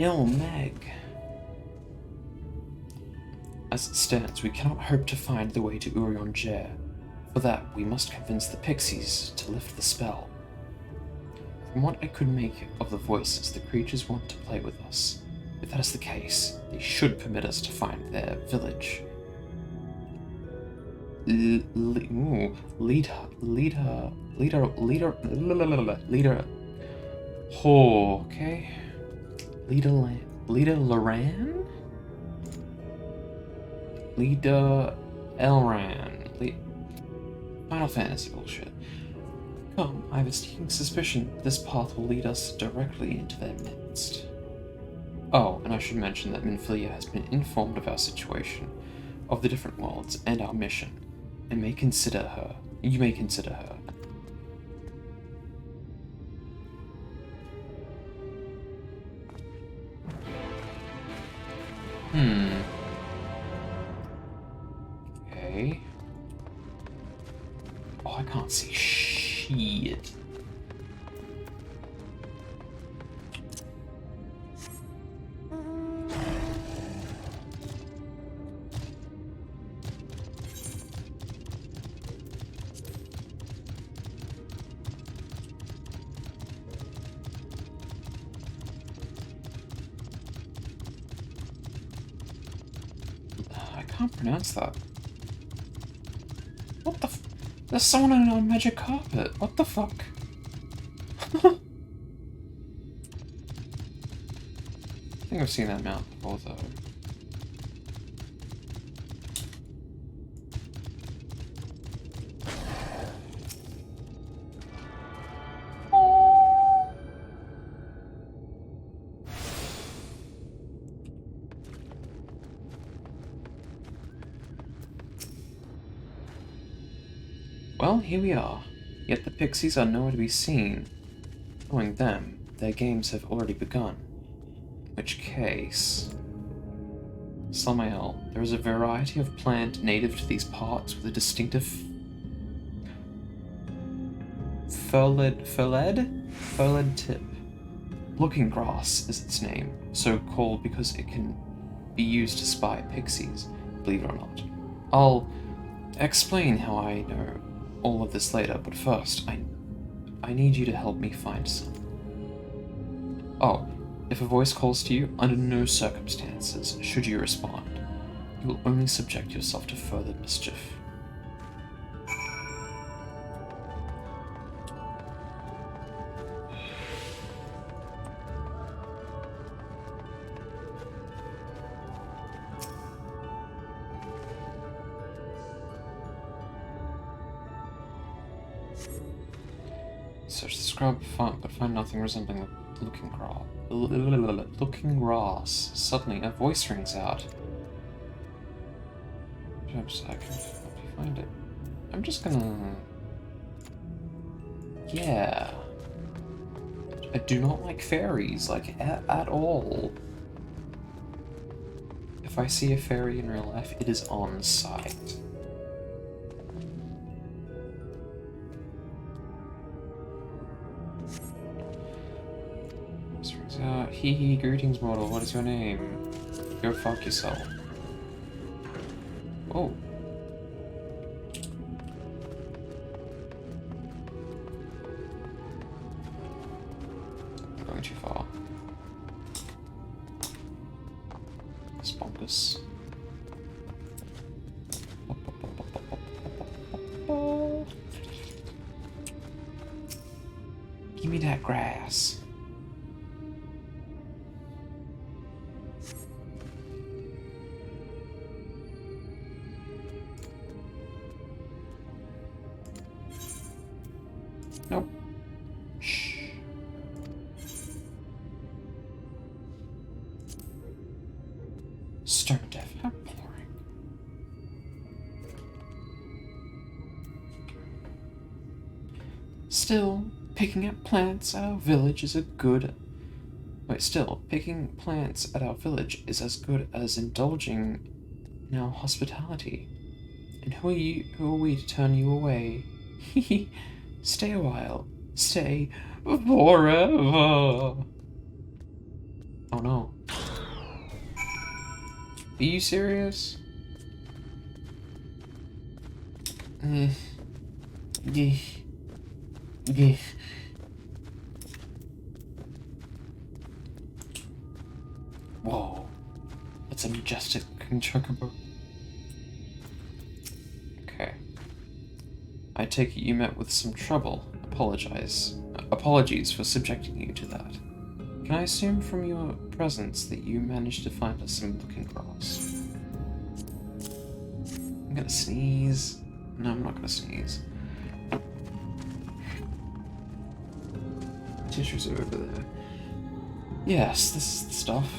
Mheg. As it stands, we cannot hope to find the way to Urion-Jer. For that, we must convince the pixies to lift the spell. From what I could make of the voices, the creatures want to play with us. If that is the case, they should permit us to find their village. Leader. Oh, okay. Leader Loran? Leader Elran. Final Fantasy bullshit. Come, I have a sneaking suspicion this path will lead us directly into their midst. Oh, and I should mention that Minfilia has been informed of our situation, of the different worlds, and our mission, and may consider her. You may consider her. Okay. Oh, I can't see shit. I can't pronounce that. What the f- There's someone on a magic carpet. What the fuck? I think I've seen that mount before, though. Well, here we are. Yet the pixies are nowhere to be seen. Knowing them, their games have already begun. In which case... Samael, there is a variety of plant native to these parts with a distinctive furled tip. Looking grass is its name, so called because it can be used to spy pixies, believe it or not. I'll explain how I know all of this later, but first, I need you to help me find some. Oh, if a voice calls to you, under no circumstances should you respond. You will only subject yourself to further mischief. Search the scrub, but find nothing resembling the looking grass. Suddenly, a voice rings out. Perhaps I can help you find it. I'm just gonna... Yeah. I do not like fairies, like, at all. If I see a fairy in real life, it is on sight. Hee, greetings, mortal. What is your name? Go fuck yourself. Oh. I'm going too far. Sponkers. Give me that grass. Nope. Shh. Stone death. How boring. Still, picking up plants at our village is a good... Wait, still, picking plants at our village is as good as indulging in our hospitality. And who are we to turn you away? Hehe. Stay a while. Stay forever. Oh no. Are you serious? Whoa. It's a majestic chocobo. Okay. I take it you met with some trouble. Apologies for subjecting you to that. Can I assume from your presence that you managed to find us some looking grass? I'm gonna sneeze. No, I'm not gonna sneeze. Tissues are over there. Yes, this is the stuff.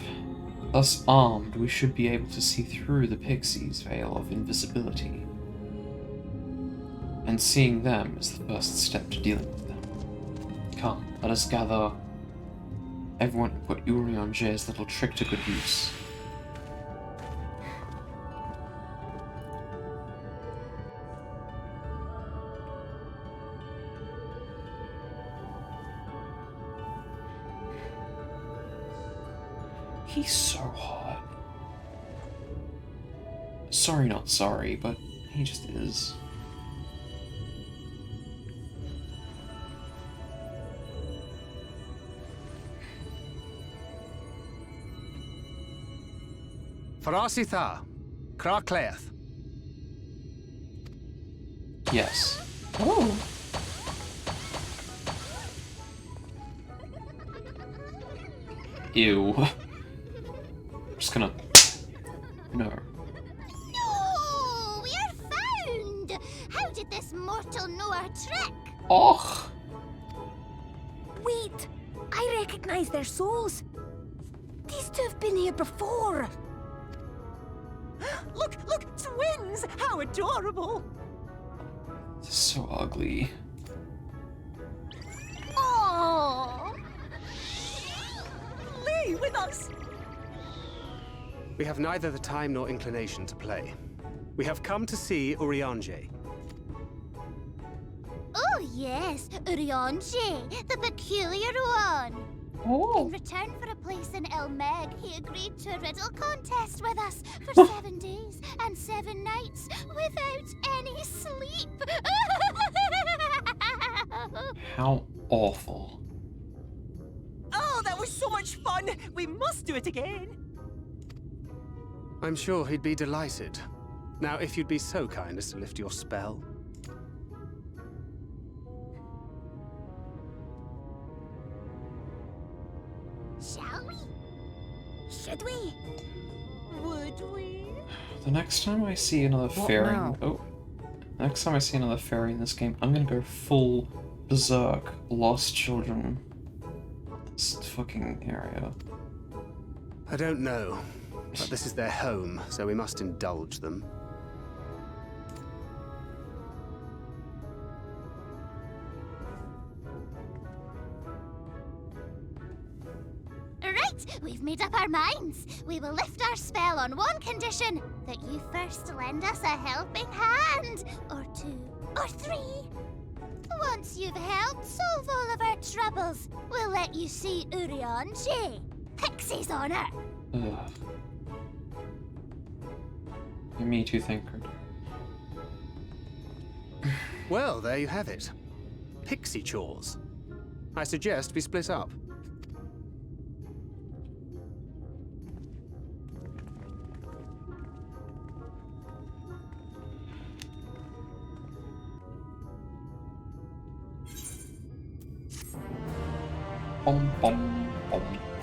Thus armed, we should be able to see through the pixie's veil of invisibility. And seeing them is the first step to dealing with them. Come, let us gather everyone and put Urianger's little trick to good use. He's so hot. Sorry, not sorry, but he just is. Farasitha, Krakleath. Yes. Oh. Ew. I'm just gonna... No. No! We are found! How did this mortal know our trick? Och! Wait! I recognize their souls. These two have been here before. Look, twins! How adorable! This is so ugly. Oh! Lee, with us! We have neither the time nor inclination to play. We have come to see Urianger. Oh yes, Urianger, the peculiar one. Oh. In return for a place in Mheg, he agreed to a riddle contest with us for 7 days and 7 nights without any sleep. How awful. Oh, that was so much fun! We must do it again! I'm sure he'd be delighted. Now, if you'd be so kind as to lift your spell. Shall we? Should we? Would we? The next time I see another fairy... now? Oh. Next time I see another fairy in this game, I'm gonna go full berserk Lost Children. This fucking area. I don't know, but this is their home, so we must indulge them. Right, we've made up our minds. We will lift our spell on one condition, that you first lend us a helping hand. Or 2, or 3. Once you've helped solve all of our troubles, we'll let you see Urianger. Pixie's honor. Ugh. Me too, thinker. Well, there you have it. Pixie chores. I suggest we split up. Bom, bom, bom,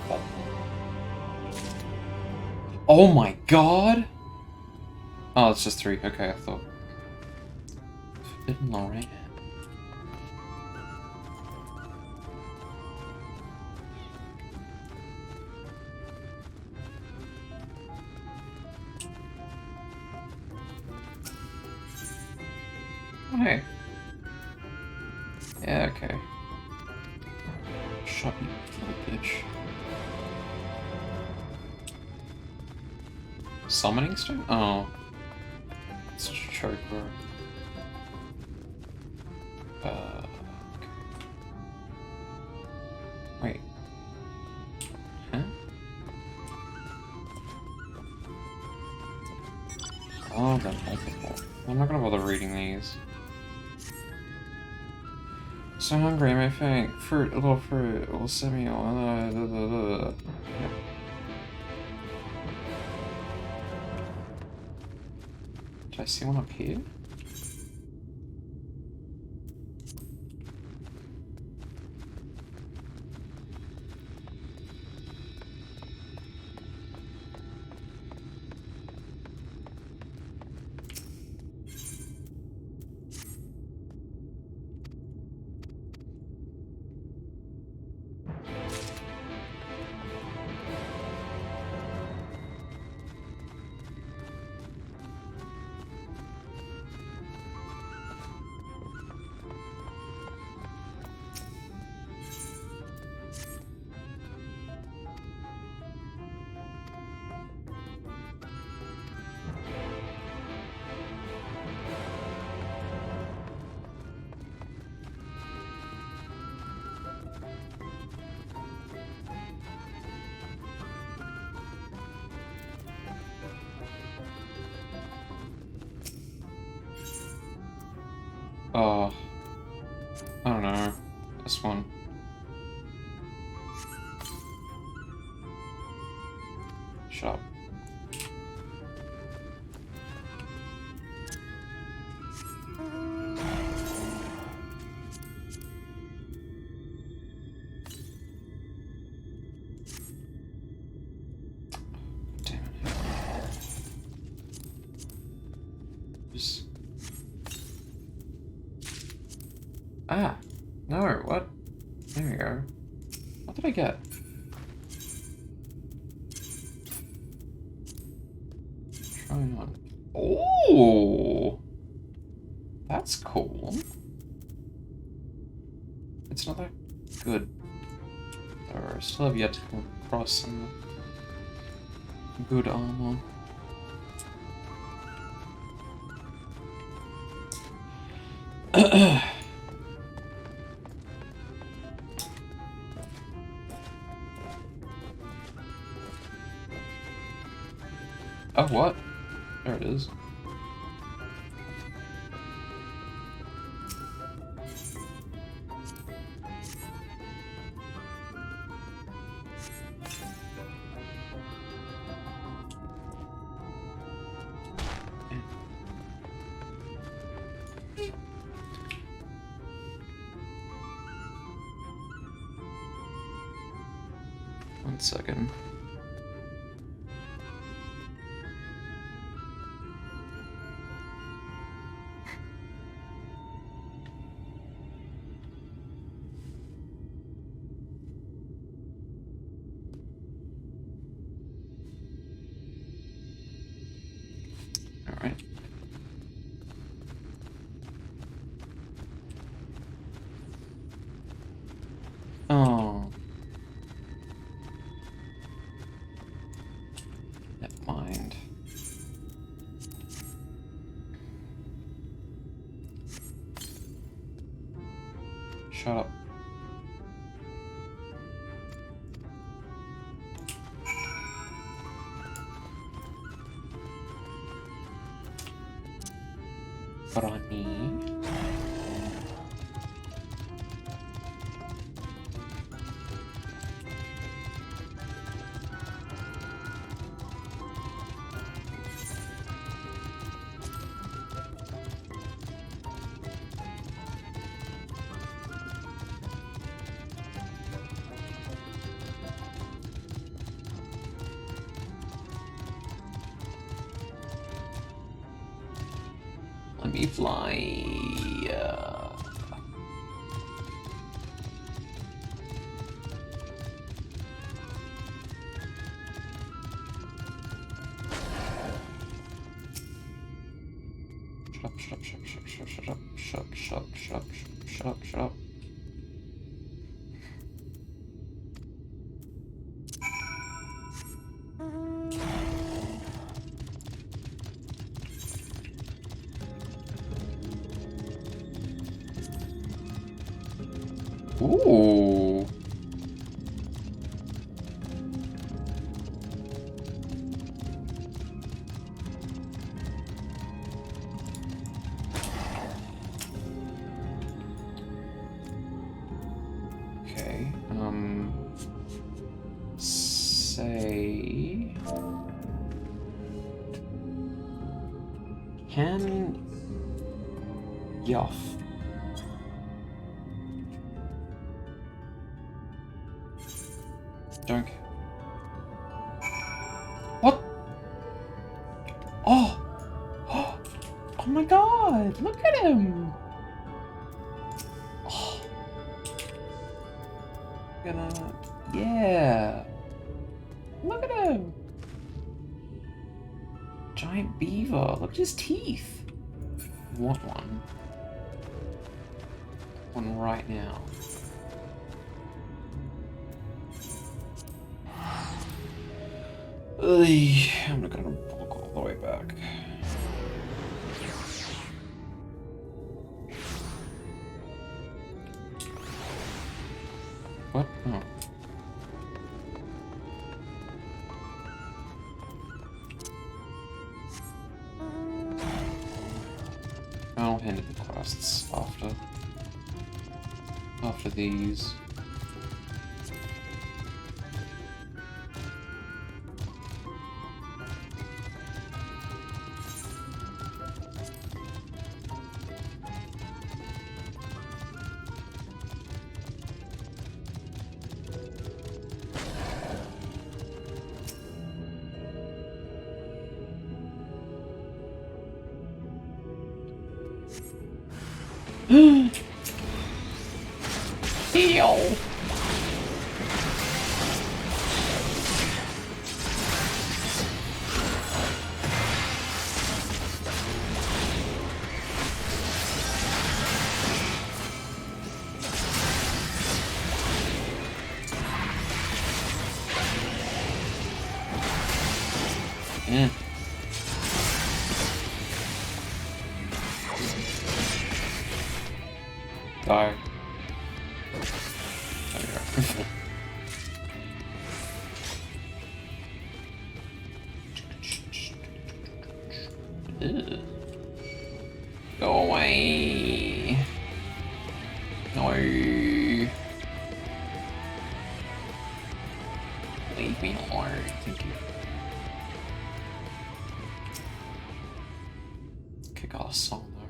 bom. Oh my god! Oh, it's just 3. Okay, I thought. Forbidden Lorraine. Oh, hey. Yeah, okay. Shut you, little bitch. Summoning stone? Oh. It's a choker. Okay. Wait. Huh? Cool. I'm not gonna bother reading these. So hungry, my faint. Fruit, a little fruit, a little cereal. Yep. Did I see one up here? I don't know. This one. Shut up. Damn it. Just... Ah! No, what? There we go. What did I get? Try on. Oh! That's cool. It's not that good. Or I still have yet to come across some good armor. Oh, what? There it is. One second. Alright. Oh. Never mind. Shut up. Ronnie. Let me fly. Shut up. Ooh. Can Yoff. Don't care. What? Oh! Oh my god! Look at him! Oh. Yeah! Look at him! Giant beaver. Look at his teeth. I want one. One right now. I'm not gonna walk all the way back. What? Oh. I'll handle the quests after these. Heal! Yeah. Die. Ew. Go away. No. Leave me alone. Thank you. Kick off song though.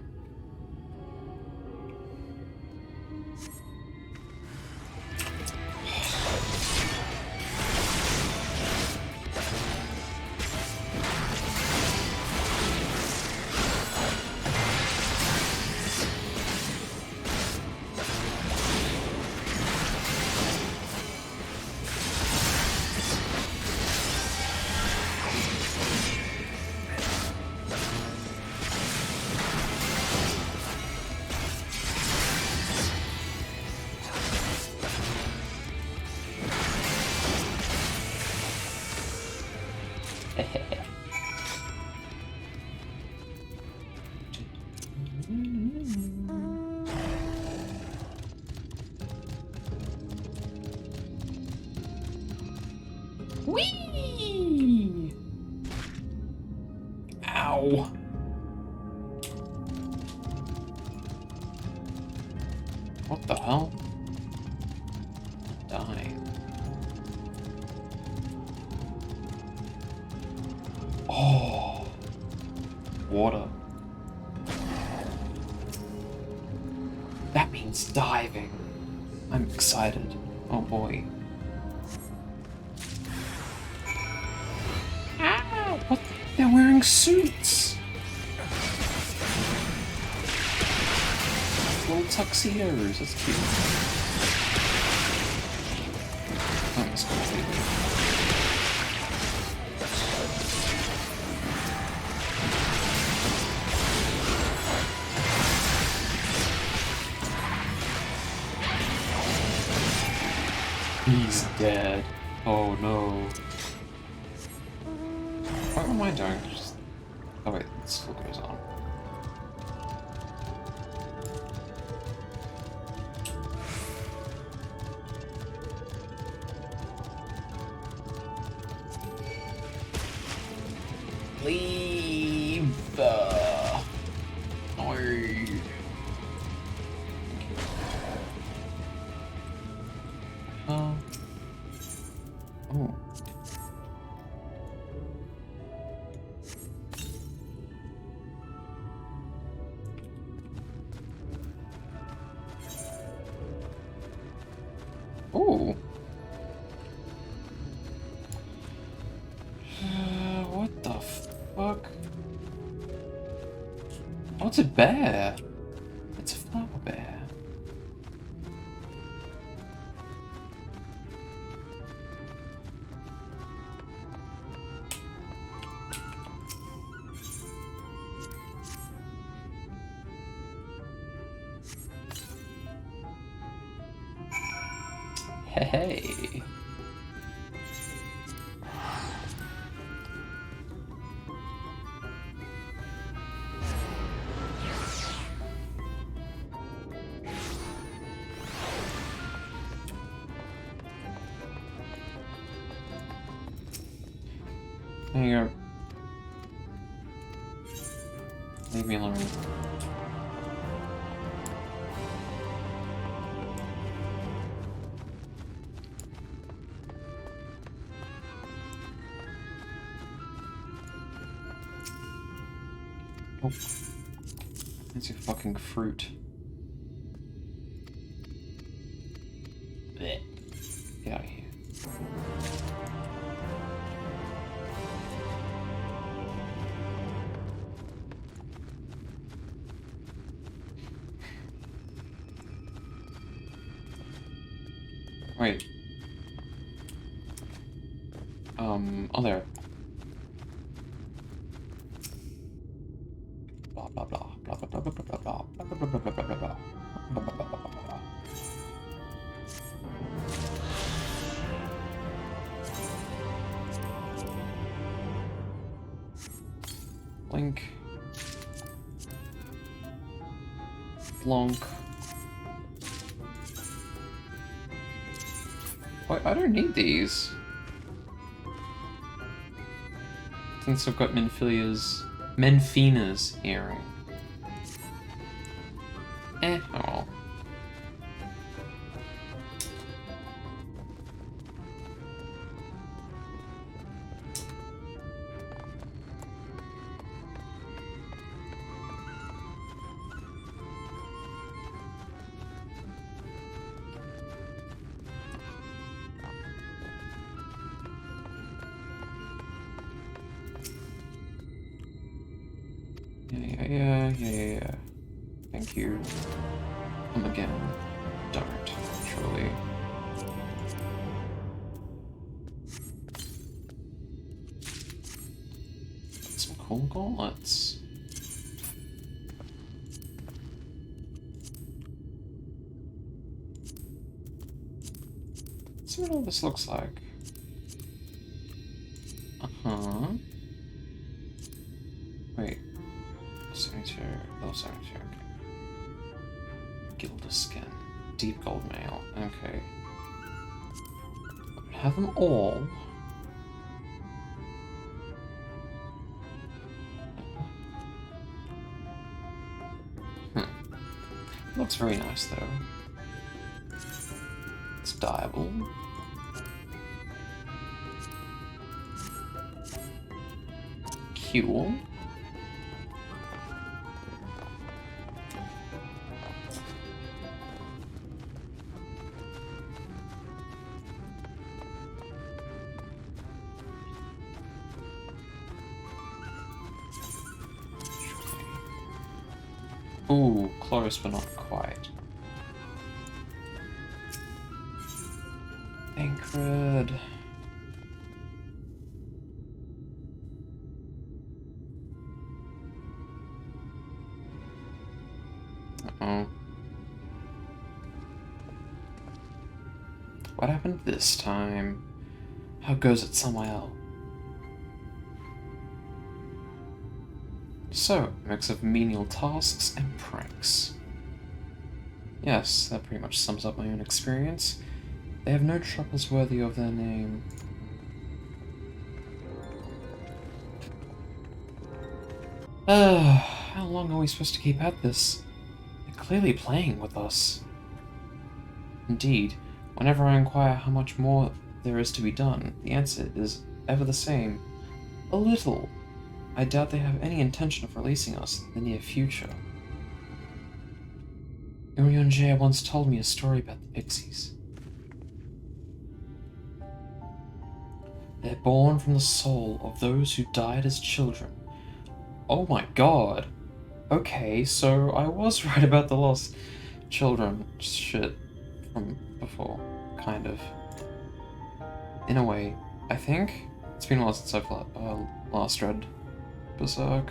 Whee! Ow. What the hell? Dying. Oh. Water. That means diving. I'm excited. Oh boy. Ow! What? They're wearing suits. Little tuxedos. That's cute. That's completely. He's dead. Oh no. What am I doing? Just... Oh wait, it still goes on. Leave. No. Oh. Ooh. What the fuck? Oh, it's a bear. It's a flower bear. Hey. There you go. Leave me alone. Oh. It's your fucking fruit. Blech. Get out of here. Wait. Oh there. Blah blah blah blah blah blah blah blah blah blah blah blah blah blah blah blah blah blah blah blah. Blink. Blonk. Wait, I don't need these. Since I've got Menfina's earring. Oh well. Yeah. Thank you. Come again. Don't, truly. Some cool gauntlets. Let's see what all this looks like. Uh-huh. Wait. Signature, low signature, okay. Gilda skin. Deep gold mail, okay. Have them all. Looks very nice though. It's dyeable. Cool. Ooh, close but not quite. Anchored. Uh-oh. What happened this time? How goes it, Samael? So, mix of menial tasks and pranks. Yes, that pretty much sums up my own experience. They have no troubles worthy of their name. How long are we supposed to keep at this? They're clearly playing with us. Indeed, whenever I inquire how much more there is to be done, the answer is ever the same. A little. I doubt they have any intention of releasing us in the near future. Urianger once told me a story about the Pixies. They're born from the soul of those who died as children. Oh my god. Okay, so I was right about the lost children shit from before, kind of. In a way, I think. It's been a while since I've last read Berserk.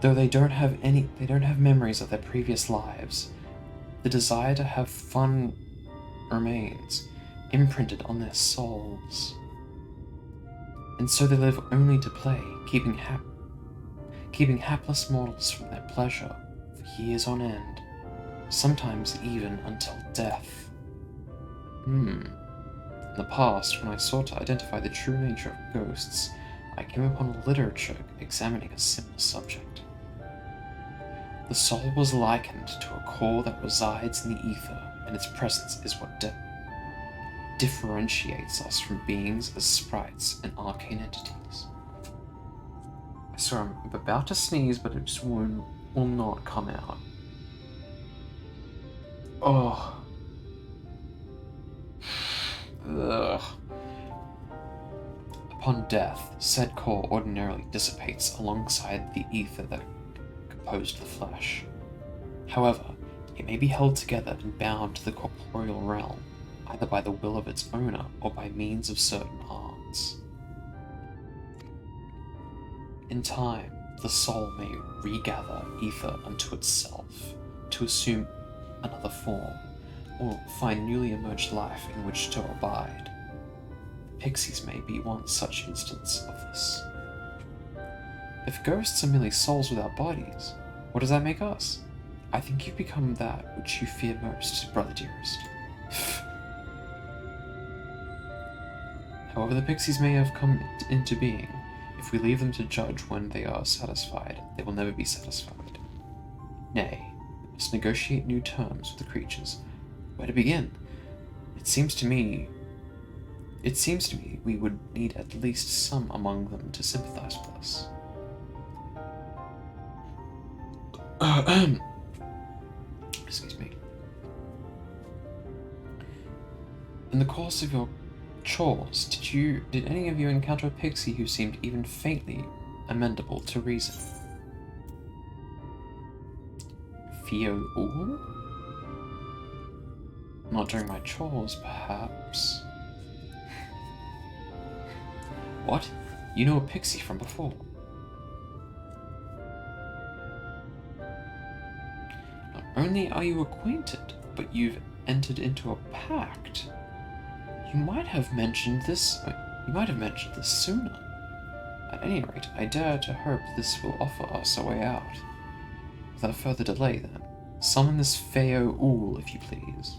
Though they don't have memories of their previous lives. The desire to have fun remains, imprinted on their souls. And so they live only to play, keeping hapless mortals from their pleasure for years on end, sometimes even until death. In the past, when I sought to identify the true nature of ghosts, I came upon literature examining a similar subject. The soul was likened to a core that resides in the ether, and its presence is what differentiates us from beings as sprites and arcane entities. I swear I'm about to sneeze, but it just will not come out. Oh. Ugh. Upon death, said core ordinarily dissipates alongside the ether that composed the flesh. However, it may be held together and bound to the corporeal realm, either by the will of its owner or by means of certain arts. In time, the soul may regather ether unto itself, to assume another form, or find newly emerged life in which to abide. Pixies may be one such instance of this. If ghosts are merely souls without bodies, what does that make us? I think you've become that which you fear most, brother dearest. However the pixies may have come into being, if we leave them to judge when they are satisfied, they will never be satisfied. Nay, we must negotiate new terms with the creatures. Where to begin? It seems to me we would need at least some among them to sympathize with us. Excuse me. In the course of your chores, did any of you encounter a pixie who seemed even faintly amenable to reason? Fio-Ul? Not during my chores, perhaps. What? You know a pixie from before? Not only are you acquainted, but you've entered into a pact. You might have mentioned this sooner. At any rate, I dare to hope this will offer us a way out. Without further delay, then, summon this Fio-Ul, if you please.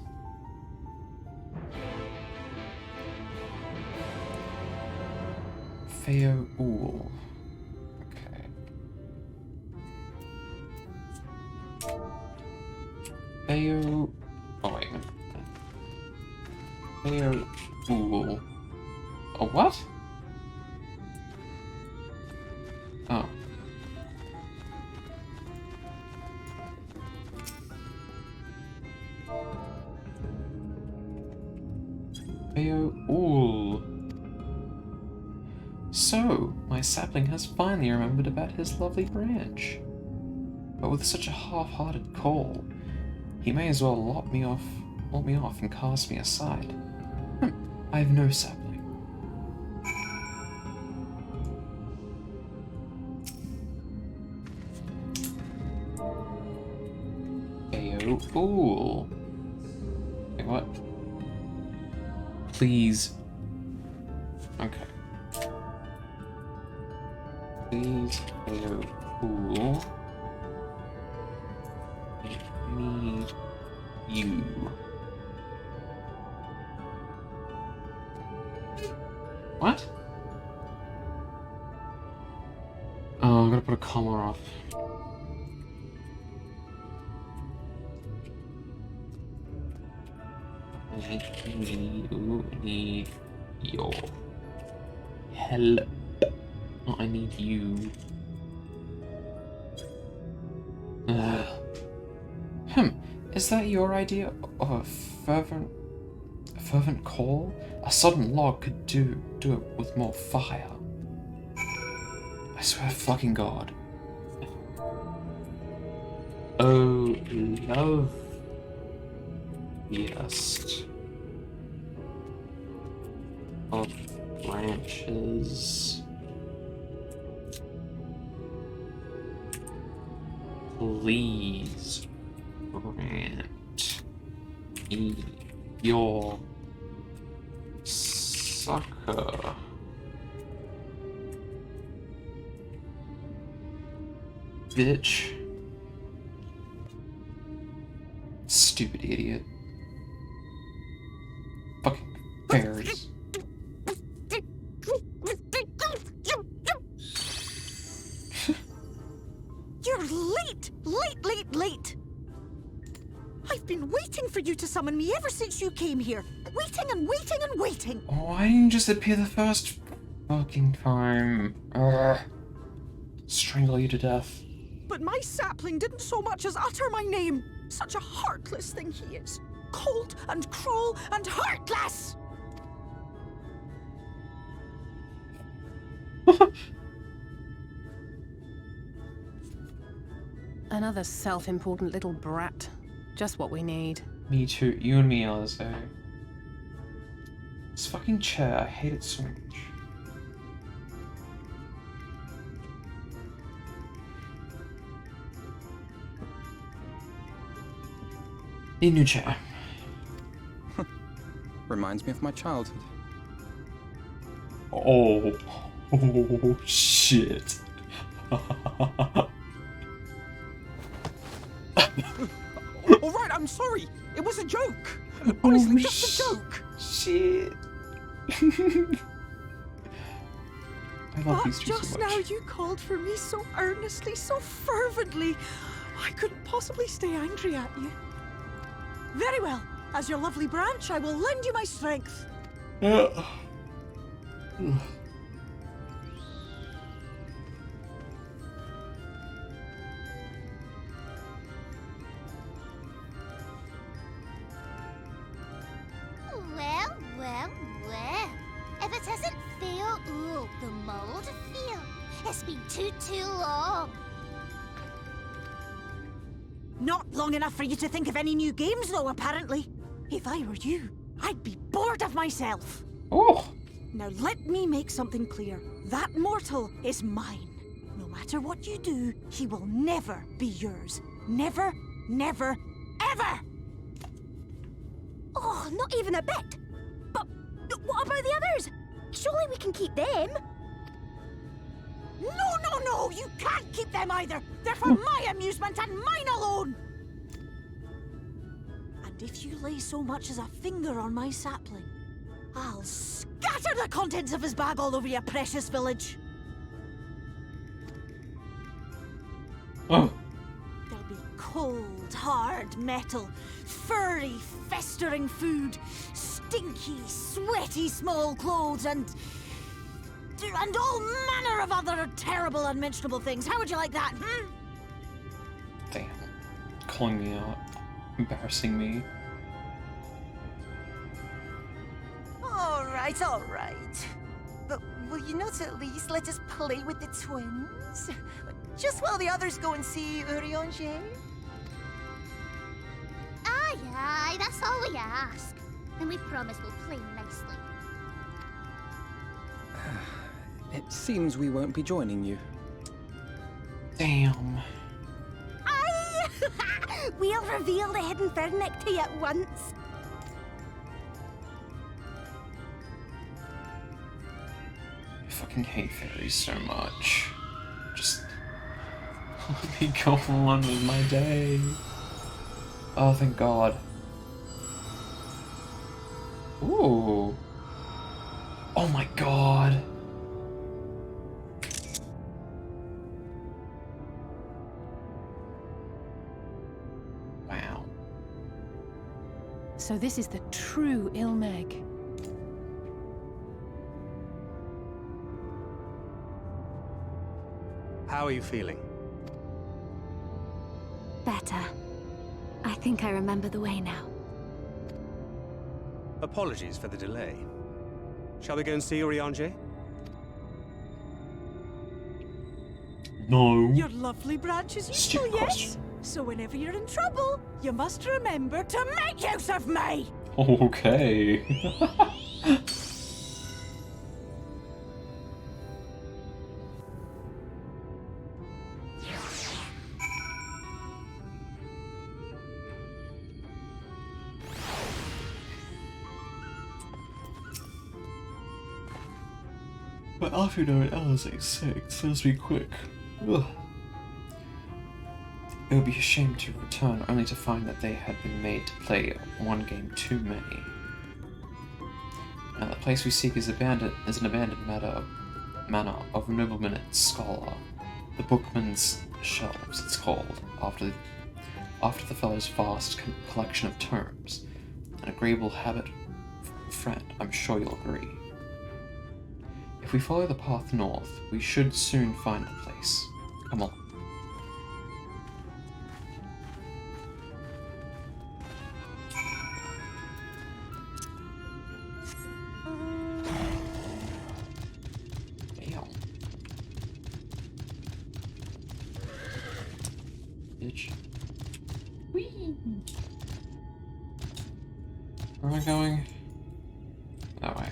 Fio-Ul. Okay. Fio... Oh, wait a minute. Fio-Ul. A what? Oh. Fio-Ul. So, my sapling has finally remembered about his lovely branch. But with such a half-hearted call, he may as well lot me off and cast me aside. I have no sapling. Fio-Ul. Wait, what? Please. Okay. Please, Fio-Ul. I need you. What? Oh, I'm gonna put a comma off. I need your help. Oh, I need you. Is that your idea of a fervent call? A sodden log could do it with more fire. I swear to fucking God. Oh, love. Yes. Of branches. Please grant me your succor. Bitch. Stupid idiot. Fucking fairies. You're late! I've been waiting for you to summon me ever since you came here. Waiting. Oh, why didn't you just appear the first fucking time? Ugh. Strangle you to death. But my sapling didn't so much as utter my name. Such a heartless thing he is. Cold and cruel and heartless! Another self-important little brat. Just what we need. Me too. You and me, Alice. This fucking chair, I hate it so much. Need a new chair. Reminds me of my childhood. Oh shit. All right, I'm sorry. It was a joke. Honestly, just a joke. Shit. I love these two Just so much. now you called for me so earnestly, so fervently. I couldn't possibly stay angry at you. Very well. As your lovely branch, I will lend you my strength. Well. If it isn't fail, ooh, the mold feel. It's been too long. Not long enough for you to think of any new games, though, apparently. If I were you, I'd be bored of myself. Oh. Now let me make something clear. That mortal is mine. No matter what you do, he will never be yours. Never, ever! Oh, not even a bit. But what about the others? Surely we can keep them. No, you can't keep them either. They're for my amusement and mine alone. And if you lay so much as a finger on my sapling, I'll scatter the contents of his bag all over your precious village. Oh. There'll be cold, hard metal, furry, festering food, stinky, sweaty small clothes, and all manner of other terrible, unmentionable things. How would you like that, Damn. Calling me out. Embarrassing me. All right. But will you not at least let us play with the twins? Just while the others go and see Urianger? Aye, that's all we ask. And we promise we'll play nicely. It seems we won't be joining you. Damn. Aye! We'll reveal the hidden Fernic to you at once. I fucking hate fairies so much. Just let me go on with my day. Oh, thank God. Ooh. Oh my God. Wow. So this is the true Mheg. How are you feeling? Better. I think I remember the way now. Apologies for the delay. Shall we go and see Urianger? No. Your lovely branch is useful, Stupid yes? question. So whenever you're in trouble, you must remember to make use of me! Okay. But after you know it, Alizé's sick, so let's be quick. Ugh. It would be a shame to return only to find that they had been made to play one game too many. And the place we seek is an abandoned manor of nobleman and scholar. The Bookman's Shelves, it's called, after the fellow's vast collection of terms. An agreeable habit, friend, I'm sure you'll agree. If we follow the path north, we should soon find the place. Come on. Damn. Bitch. Whee! Where am I going? That way.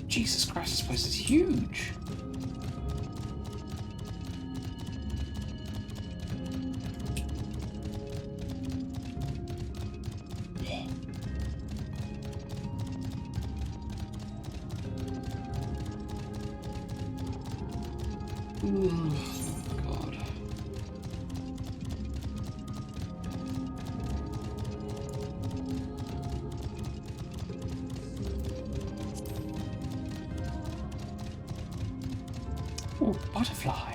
Jesus Christ, this place is huge! God. Ooh, butterfly.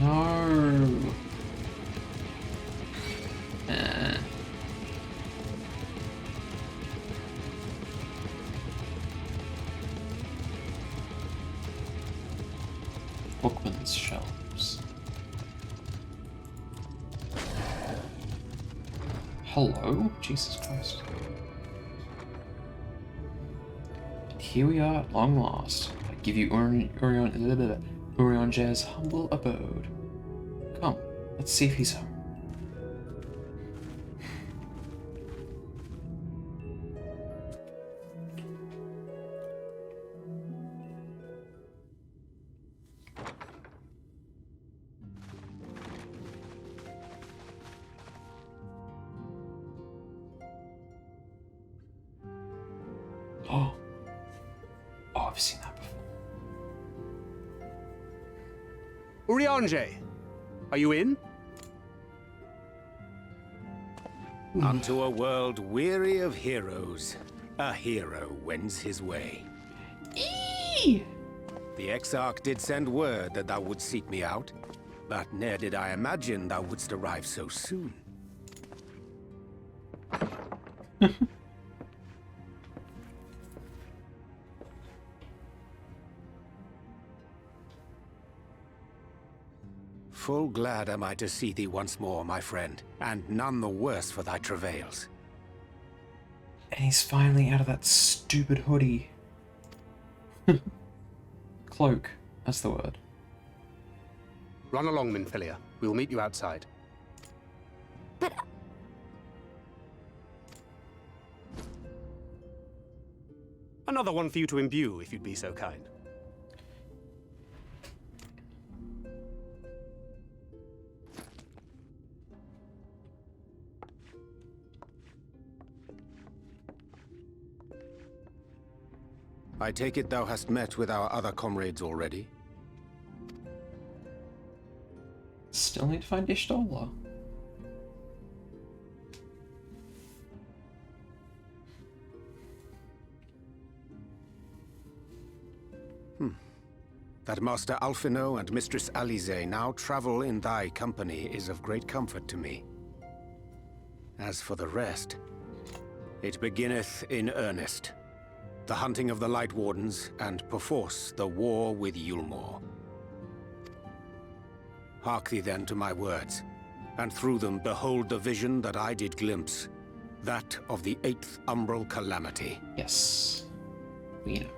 No. Bookman's Shelves. Hello? Jesus Christ. And here we are at long last. I give you Urianger's humble abode. Come, let's see if he's home. Oh, I've seen that before. Urianger, are you in? Unto a world weary of heroes, a hero wends his way. Eee! The Exarch did send word that thou wouldst seek me out, but ne'er did I imagine thou wouldst arrive so soon. Full glad am I to see thee once more, my friend, and none the worse for thy travails. And he's finally out of that stupid hoodie. Cloak, that's the word. Run along, Minfilia. We will meet you outside. But Another one for you to imbue, if you'd be so kind. I take it thou hast met with our other comrades already? Still need to find Ishtola. That Master Alphino and Mistress Alizé now travel in thy company is of great comfort to me. As for the rest, it beginneth in earnest. The hunting of the Light Wardens, and perforce the war with Yulmore. Hark thee then to my words, and through them behold the vision that I did glimpse, that of the 8th umbral calamity. Yes. We know.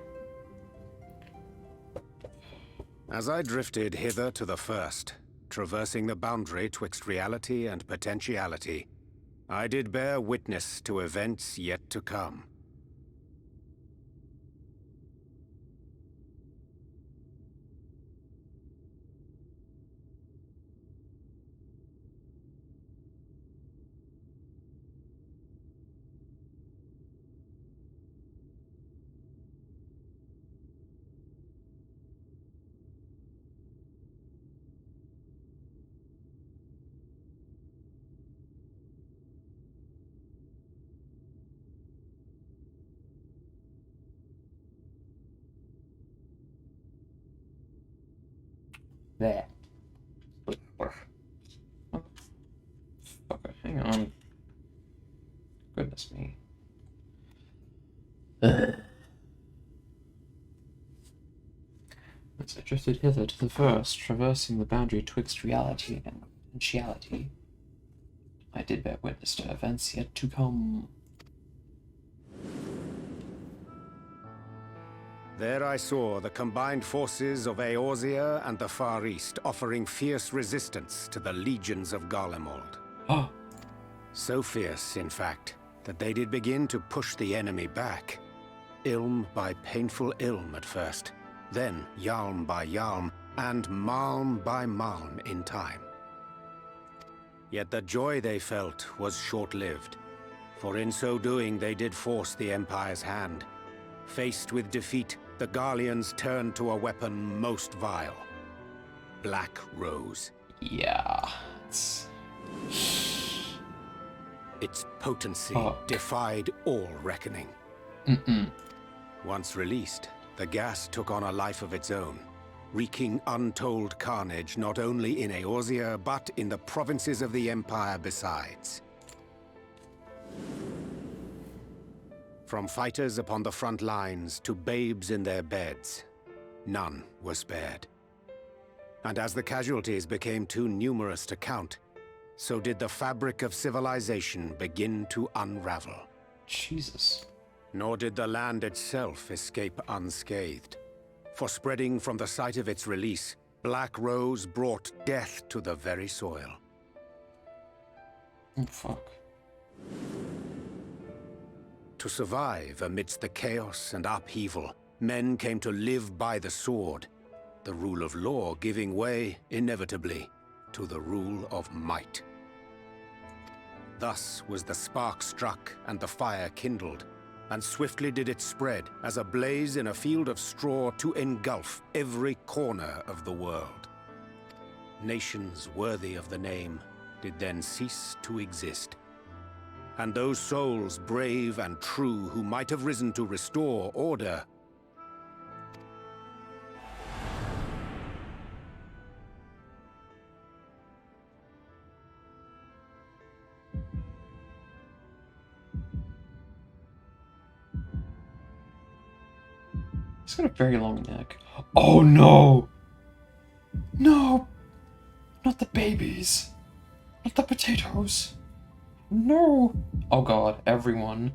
As I drifted hither to the first, traversing the boundary twixt reality and potentiality, I did bear witness to events yet to come. There. Fucker, hang on. Goodness me. As I drifted hither to the first, traversing the boundary twixt reality and potentiality, I did bear witness to events yet to come. There I saw the combined forces of Eorzea and the Far East offering fierce resistance to the legions of Garlemald. Oh. So fierce, in fact, that they did begin to push the enemy back. Ilm by painful ilm at first, then Yalm by Yalm, and Malm by Malm in time. Yet the joy they felt was short-lived, for in so doing they did force the Empire's hand. Faced with defeat, the Garleans turned to a weapon most vile. Black Rose. Yeah. Its potency Fuck. defied all reckoning. Once released, the gas took on a life of its own, wreaking untold carnage not only in Eorzea, but in the provinces of the Empire besides. From fighters upon the front lines to babes in their beds, none were spared. And as the casualties became too numerous to count, so did the fabric of civilization begin to unravel. Jesus. Nor did the land itself escape unscathed. For spreading from the site of its release, Black Rose brought death to the very soil. Oh, fuck. To survive amidst the chaos and upheaval, men came to live by the sword, the rule of law giving way, inevitably, to the rule of might. Thus was the spark struck and the fire kindled, and swiftly did it spread as a blaze in a field of straw to engulf every corner of the world. Nations worthy of the name did then cease to exist. And those souls brave and true who might have risen to restore order He's got a very long neck. Oh no! No! Not the babies! Not the potatoes! No! Oh god, everyone.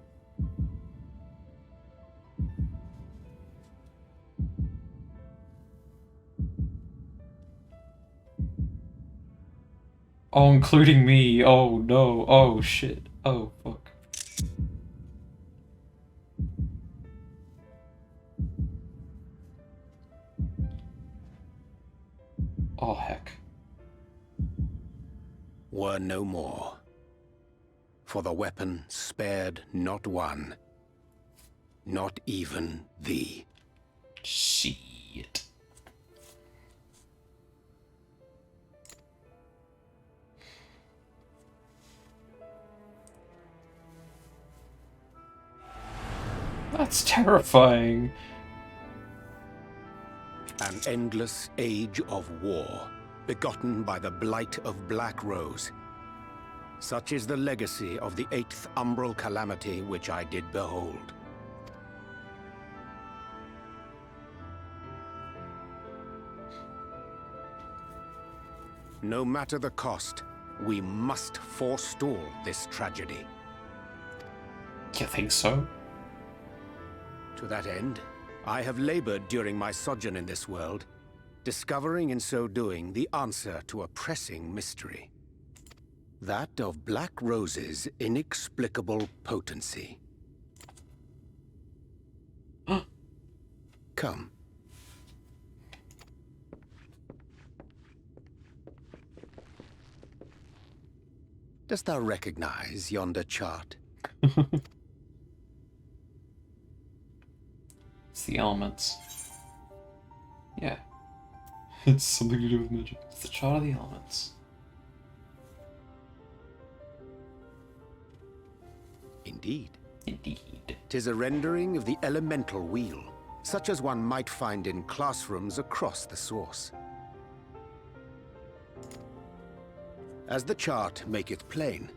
Oh, including me. Oh no. Oh shit. Oh fuck. Oh heck. were no more. For the weapon spared not one, not even thee. Shit. That's terrifying. An endless age of war, begotten by the blight of Black Rose. Such is the legacy of the 8th umbral calamity which I did behold. No matter the cost, we must forestall this tragedy. You think so? To that end, I have labored during my sojourn in this world, discovering in so doing the answer to a pressing mystery. That of Black Rose's inexplicable potency. Come. Dost thou recognize yonder chart? It's the elements. Yeah. It's something to do with magic. It's the chart of the elements. Indeed. Indeed. 'Tis a rendering of the elemental wheel, such as one might find in classrooms across the source. As the chart maketh plain,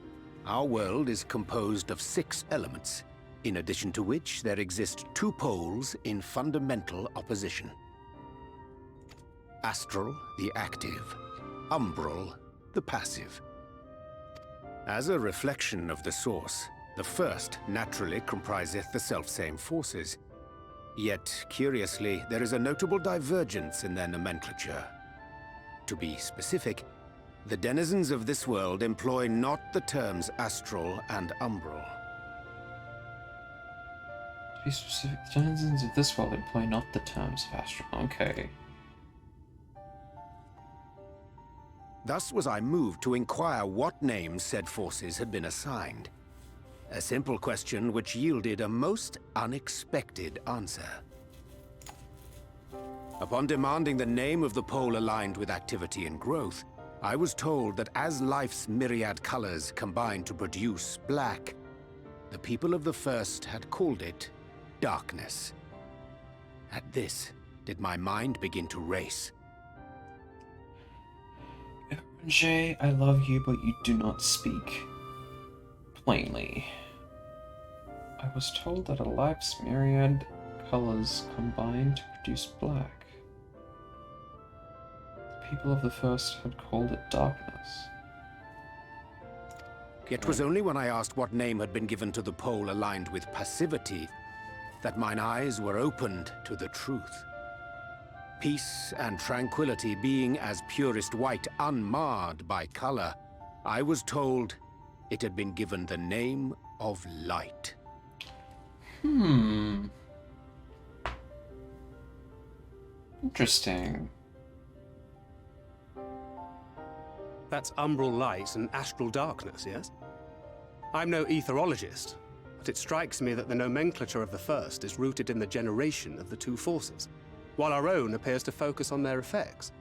our world is composed of 6 elements, in addition to which there exist 2 poles in fundamental opposition. Astral, the active; umbral, the passive. As a reflection of the source, the first naturally compriseth the selfsame forces. Yet, curiously, there is a notable divergence in their nomenclature. To be specific, the denizens of this world employ not the terms astral and umbral. To be specific, the denizens of this world employ not the terms of astral. Okay. Thus was I moved to inquire what names said forces had been assigned. A simple question which yielded a most unexpected answer. Upon demanding the name of the pole aligned with activity and growth, I was told that as life's myriad colors combine to produce black, the people of the first had called it darkness. At this, did my mind begin to race. Jay, I love you, but you do not speak plainly. I was told that a life's myriad colors combine to produce black. The people of the first had called it darkness. It was only when I asked what name had been given to the pole aligned with passivity that mine eyes were opened to the truth. Peace and tranquility being as purest white, unmarred by color, I was told it had been given the name of light. Interesting. That's umbral light and astral darkness, yes? I'm no etherologist, but it strikes me that the nomenclature of the first is rooted in the generation of the 2 forces, while our own appears to focus on their effects.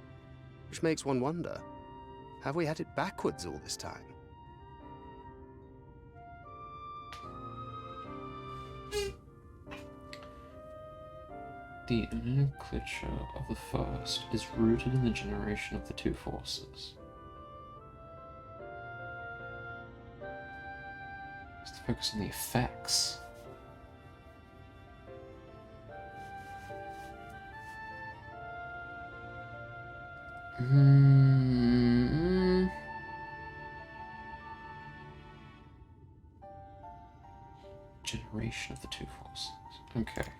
Which makes one wonder, have we had it backwards all this time? The nomenclature of the first is rooted in the generation of the 2 forces. Let's focus on the effects. Generation of the 2 forces. Okay.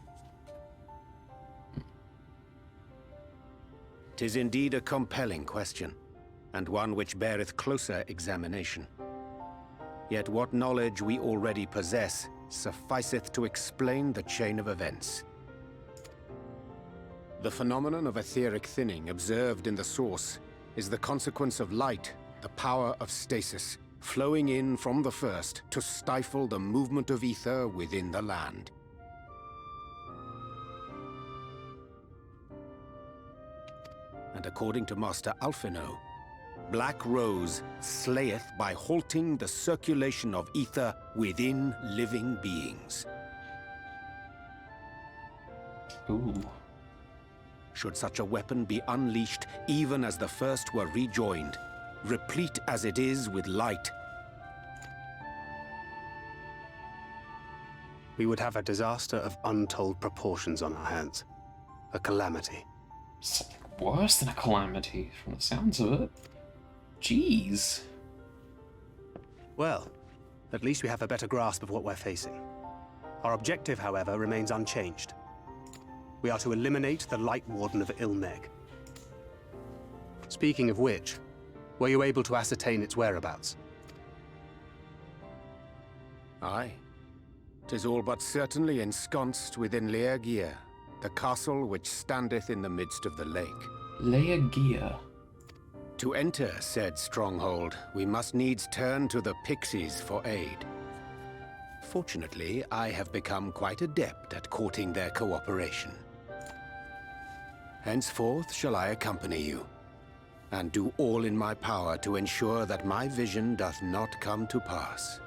'Tis indeed a compelling question, and one which beareth closer examination. Yet what knowledge we already possess sufficeth to explain the chain of events. The phenomenon of etheric thinning observed in the source is the consequence of light, the power of stasis, flowing in from the first to stifle the movement of ether within the land. And according to Master Alphino, Black Rose slayeth by halting the circulation of ether within living beings. Ooh. Should such a weapon be unleashed even as the first were rejoined, replete as it is with light, we would have a disaster of untold proportions on our hands. A calamity. Something worse than a calamity, from the sounds of it. Jeez. Well, at least we have a better grasp of what we're facing. Our objective, however, remains unchanged. We are to eliminate the Light Warden of Mheg. Speaking of which, were you able to ascertain its whereabouts? Aye. 'Tis all but certainly ensconced within Leagia, the castle which standeth in the midst of the lake. Leagia. To enter said stronghold, we must needs turn to the pixies for aid. Fortunately, I have become quite adept at courting their cooperation. Henceforth shall I accompany you, and do all in my power to ensure that my vision doth not come to pass.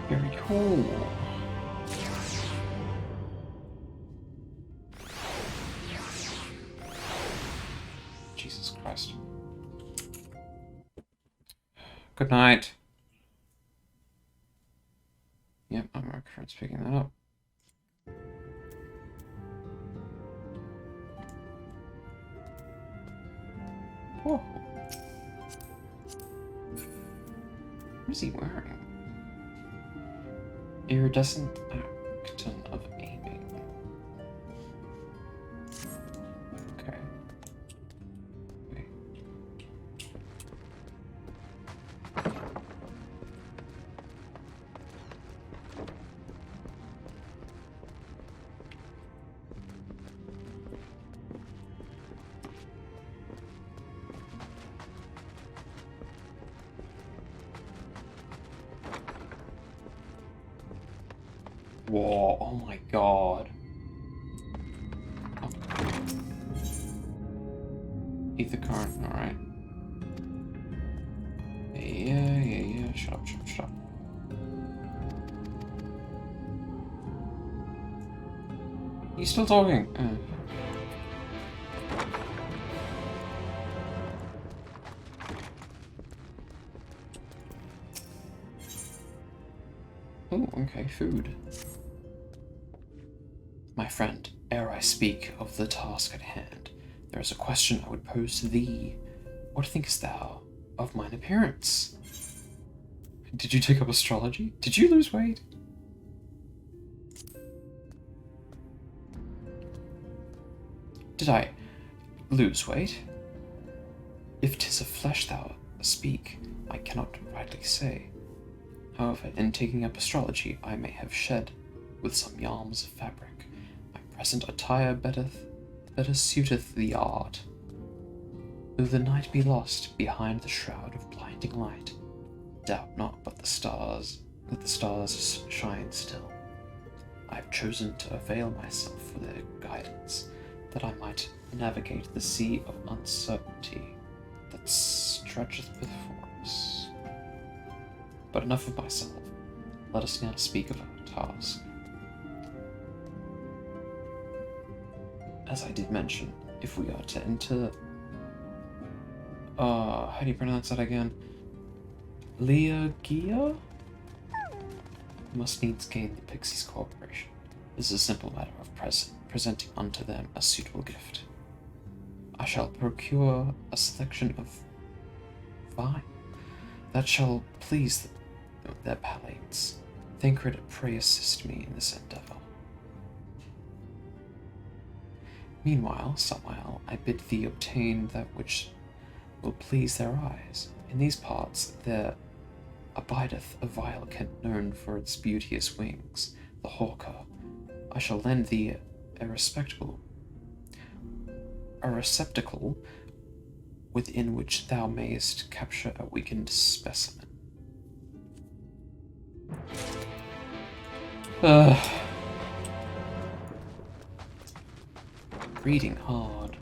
Very cool. Jesus Christ. Good night. Yep, I'm recurrence picking that up. Whoa. What is he wearing? Iridescent acton of aiming. Okay. Wait. Whoa, oh my god. Oh. Ether current, alright. Yeah. Shut up. You still talking? Oh, okay, food. My friend, ere I speak of the task at hand, there is a question I would pose to thee. What thinkest thou of mine appearance? Did you take up astrology? Did you lose weight? Did I lose weight? If 'tis of flesh thou speak, I cannot rightly say. However, in taking up astrology, I may have shed with some yarns of fabric. My present attire better suiteth the art. Though the night be lost behind the shroud of blinding light, doubt not but the stars shine still. I have chosen to avail myself for their guidance, that I might navigate the sea of uncertainty that stretcheth before us. But enough of myself. Let us now speak of our task. As I did mention, if we are to enter... how do you pronounce that again? Leagia? Must needs gain the Pixies' cooperation. This is a simple matter of presenting unto them a suitable gift. I shall procure a selection of vine that shall please their palates. Thancred, pray assist me in this endeavour. Meanwhile, Samael, I bid thee obtain that which will please their eyes. In these parts there abideth a violent known for its beauteous wings, the hawker. I shall lend thee a receptacle within which thou mayest capture a weakened specimen. Reading hard.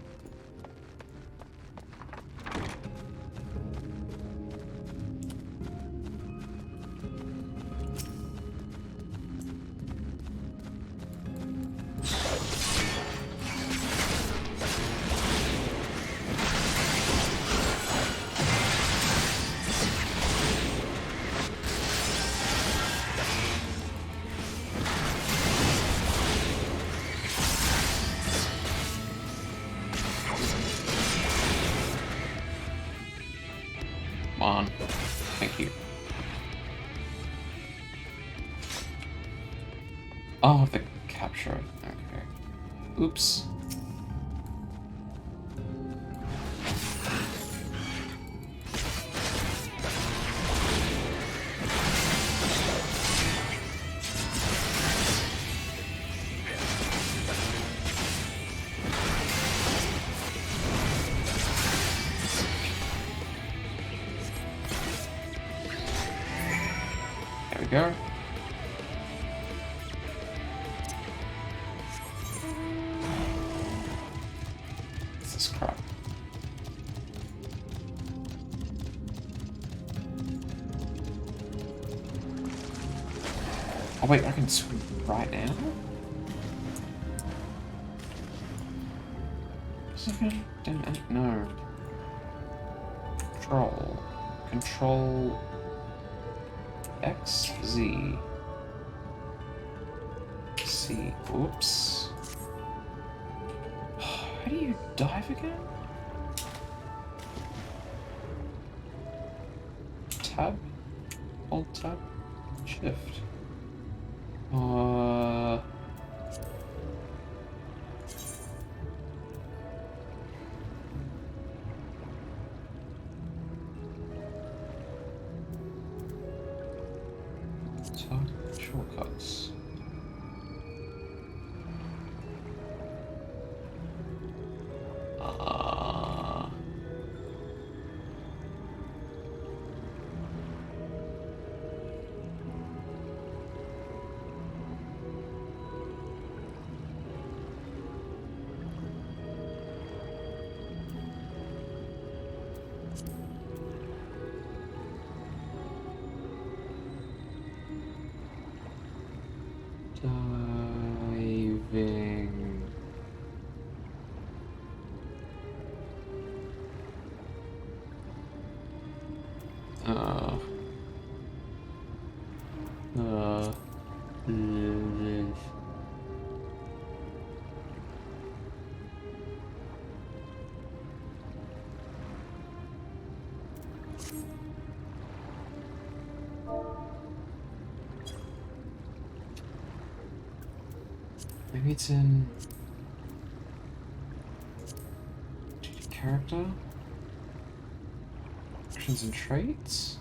Come on. Thank you. Oh, the capture. Okay. Oops. There we go. What's this crap? Oh wait, I can swim right now? Is it gonna damage? No. Control. Control X, Z. C. Oops. How do you dive again? Tab? Alt tab? Shift. Shortcuts. Diving. Maybe it's in character, actions and traits.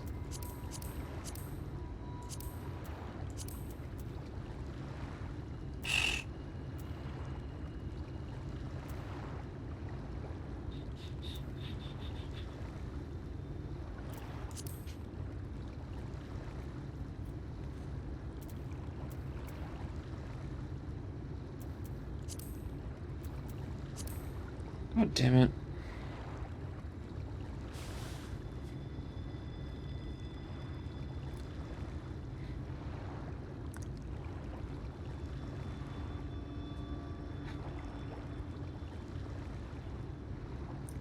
God damn it.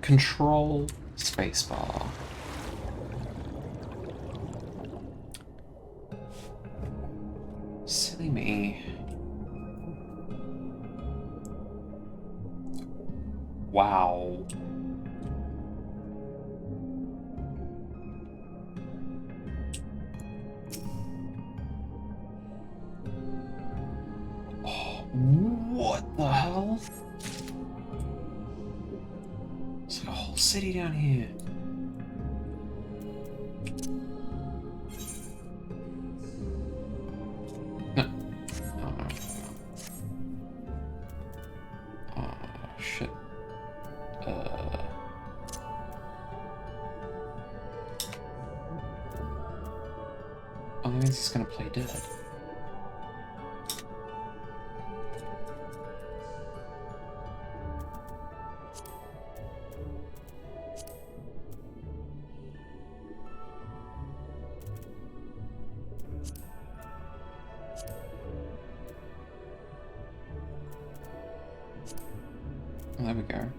Control spacebar. Silly me. Wow. Oh, what the hell? It's like a whole city down here. No. Oh, no. Oh, shit. Oh, that means he's gonna play dead. There we go.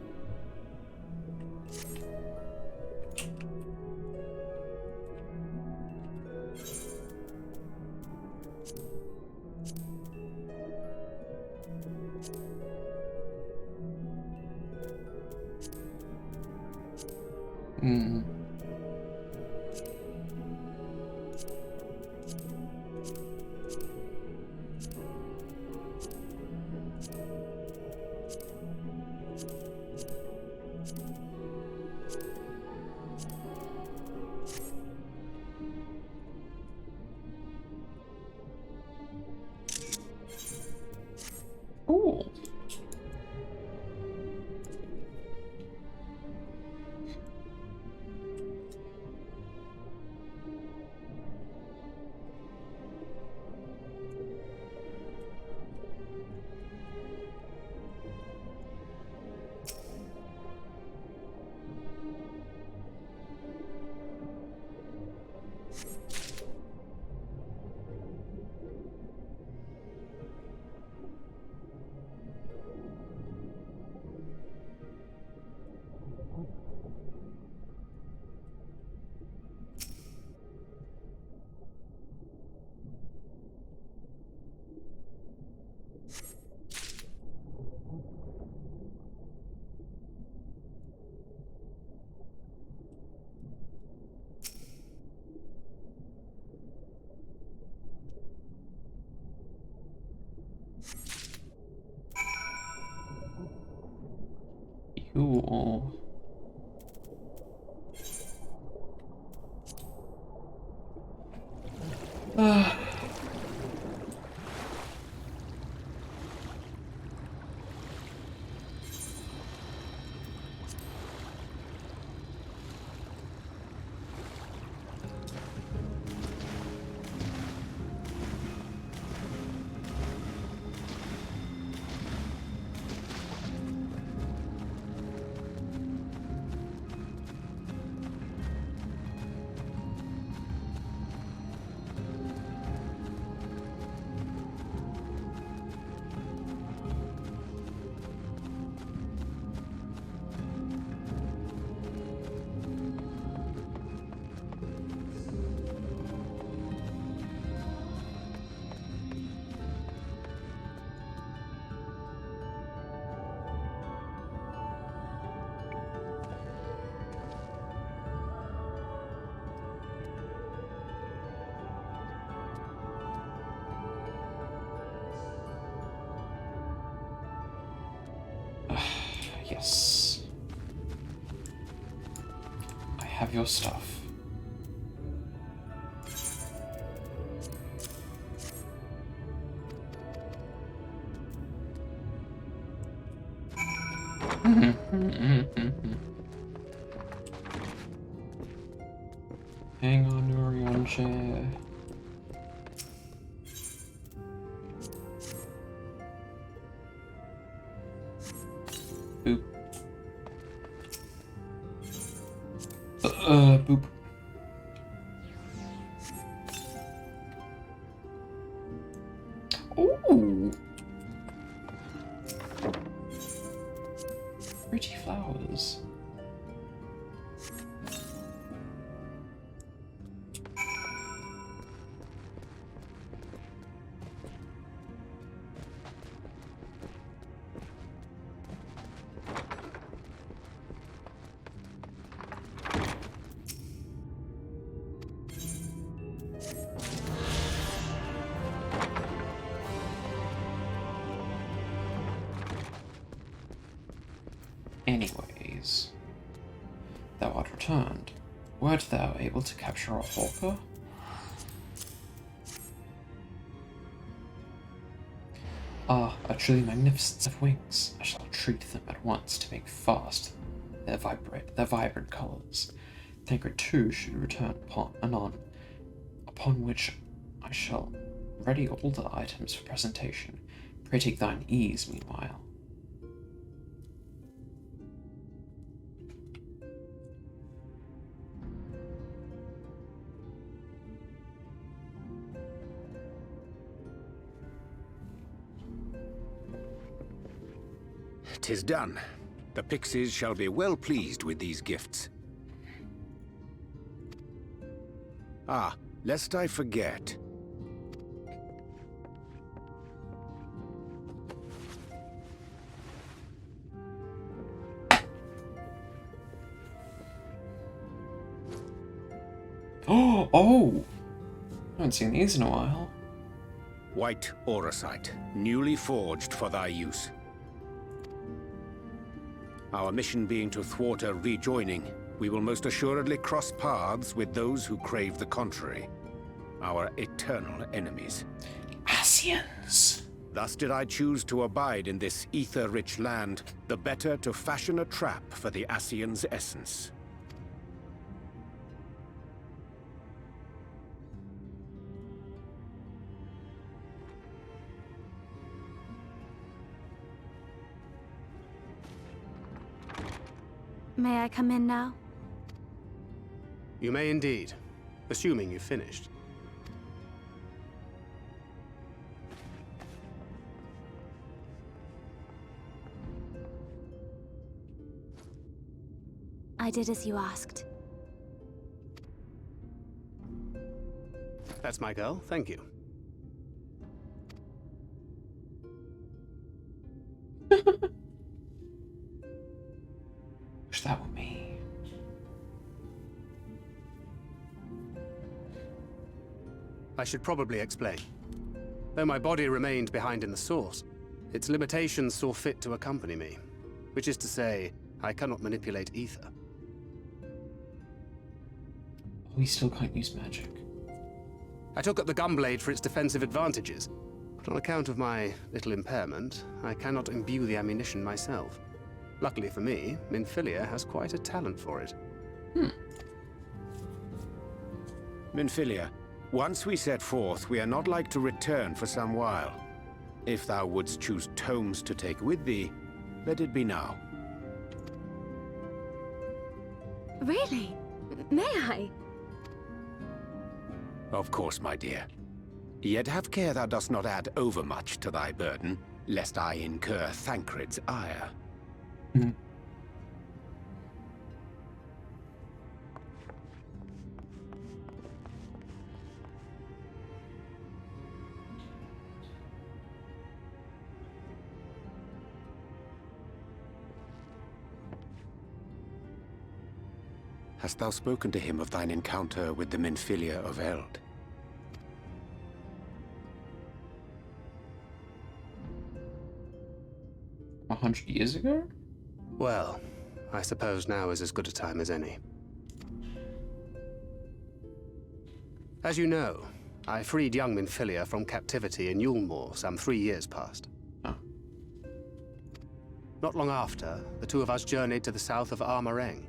Cool. Yes. I have your stuff. Hang on, Orion chair. Boop. Boop. Ooh. Pretty flowers. Anyways, thou art returned. Wert thou able to capture a hawker? Ah, a truly magnificent set of wings. I shall treat them at once to make fast their vibrant colours. Tancred too should return upon which I shall ready all the items for presentation. Pray take thine ease meanwhile. "'Tis done. The pixies shall be well pleased with these gifts. Ah, lest I forget. Oh! I haven't seen these in a while. White auracite, newly forged for thy use. Our mission being to thwart a rejoining, we will most assuredly cross paths with those who crave the contrary. Our eternal enemies. Asians! Thus did I choose to abide in this ether-rich land, the better to fashion a trap for the Asian's essence. May I come in now? You may indeed. assuming you've finished. I did as you asked. That's my girl, thank you. Wish that were me. I should probably explain. Though my body remained behind in the source, its limitations saw fit to accompany me. Which is to say, I cannot manipulate ether. We still can't use magic. I took up the gunblade for its defensive advantages, but on account of my little impairment, I cannot imbue the ammunition myself. Luckily for me, Minfilia has quite a talent for it. Minfilia, once we set forth, we are not like to return for some while. If thou wouldst choose tomes to take with thee, let it be now. Really? May I? Of course, my dear. Yet have care thou dost not add overmuch to thy burden, lest I incur Thancred's ire. Hast thou spoken to him of thine encounter with the Minfilia of Eld? 100 years ago? Well, I suppose now is as good a time as any. As you know, I freed young Minfilia from captivity in Yulmore some 3 years past. Oh. Not long after, the two of us journeyed to the south of Armareng,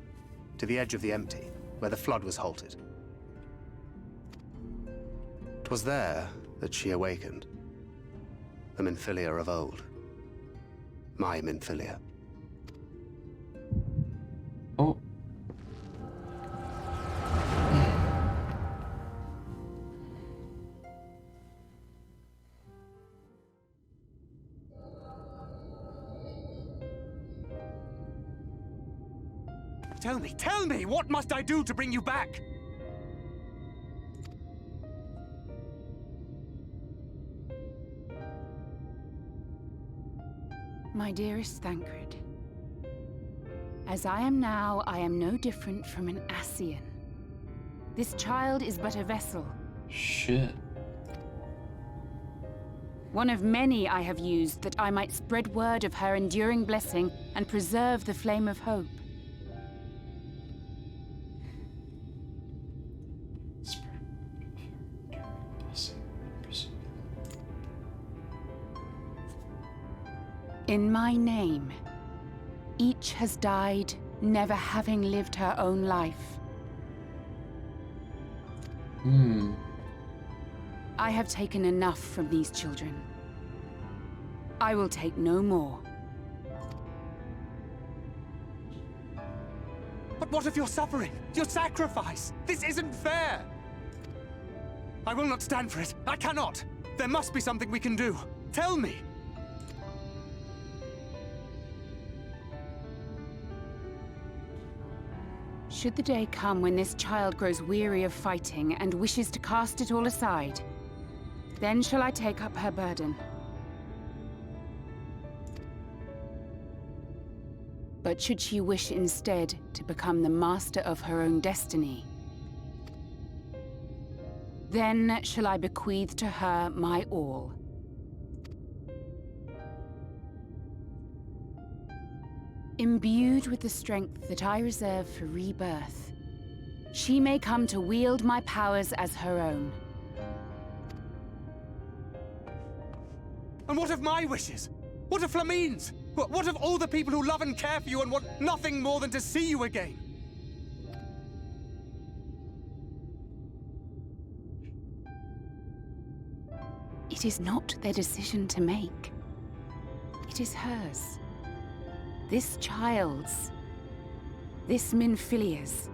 to the edge of the Empty, where the flood was halted. It was there that she awakened. The Minfilia of old. My Minfilia. Oh. Tell me, what must I do to bring you back? My dearest Thancred, as I am now, I am no different from an Ascian. This child is but a vessel. Shit. One of many I have used that I might spread word of her enduring blessing and preserve the flame of hope. In my name, each has died, never having lived her own life. I have taken enough from these children. I will take no more. But what of your suffering? Your sacrifice? This isn't fair! I will not stand for it. I cannot! There must be something we can do. Tell me! Should the day come when this child grows weary of fighting and wishes to cast it all aside, then shall I take up her burden. But should she wish instead to become the master of her own destiny, then shall I bequeath to her my all. Imbued with the strength that I reserve for rebirth, she may come to wield my powers as her own. And what of my wishes? What of Flamine's? What of all the people who love and care for you and want nothing more than to see you again? It is not their decision to make. It is hers. This child's. This Minfilia's.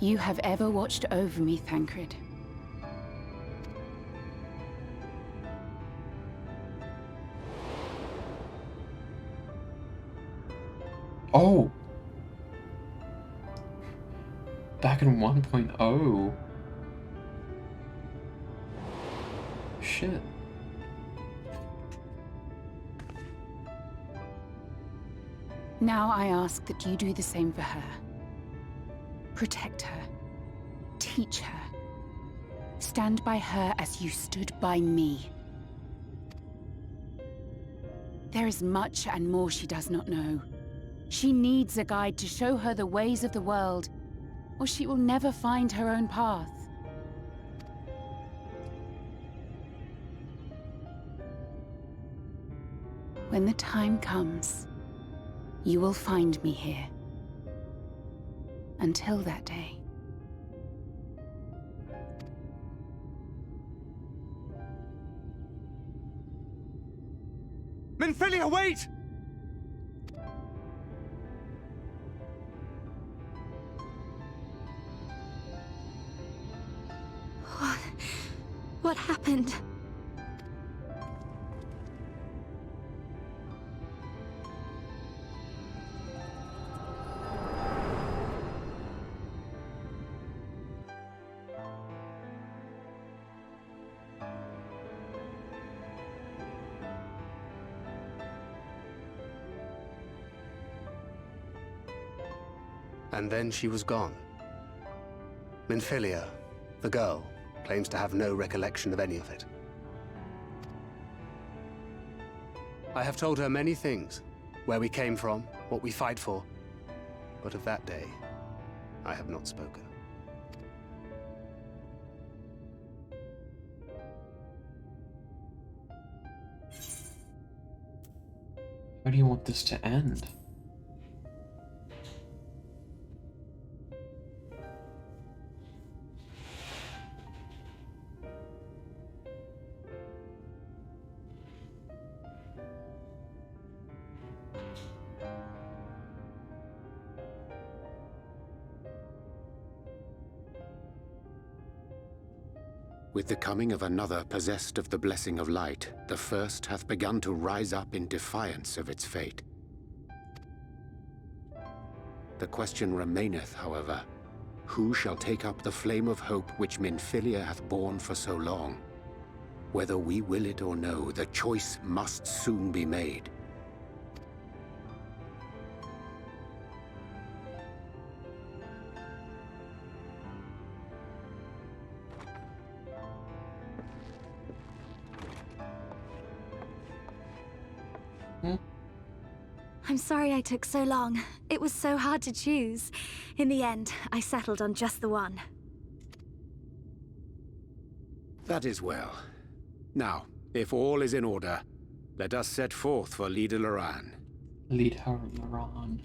You have ever watched over me, Thancred. Oh! Back in 1.0. Shit. Now I ask that you do the same for her. Protect her. Teach her. Stand by her as you stood by me. There is much and more she does not know. She needs a guide to show her the ways of the world, or she will never find her own path. When the time comes, you will find me here. Until that day. Minfilia, wait! What happened? And then she was gone. Minfilia, the girl, claims to have no recollection of any of it. I have told her many things. Where we came from, what we fight for. But of that day, I have not spoken. How do you want this to end? With the coming of another possessed of the blessing of light, the first hath begun to rise up in defiance of its fate. The question remaineth, however, who shall take up the flame of hope which Minfilia hath borne for so long? Whether we will it or no, the choice must soon be made. I'm sorry I took so long. It was so hard to choose. In the end, I settled on just the one. That is well. Now, if all is in order, let us set forth for Leader Loran. Lead her, Loran.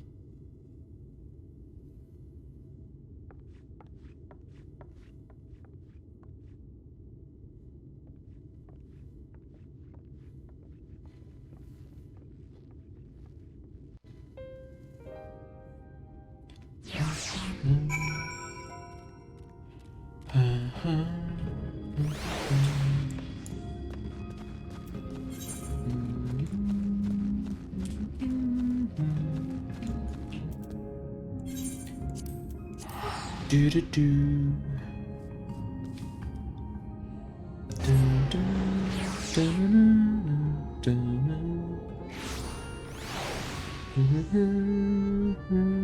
Do do do. Dun, dun, dun, dun, dun.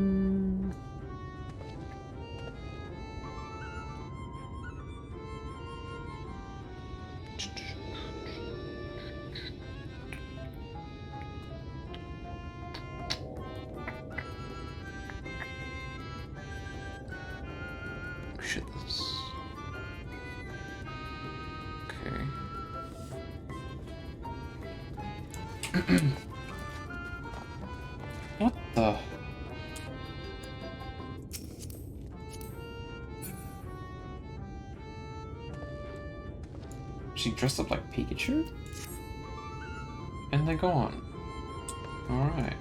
Shit, this is... Okay. What the... She dressed up like Pikachu? And then go on. Alright.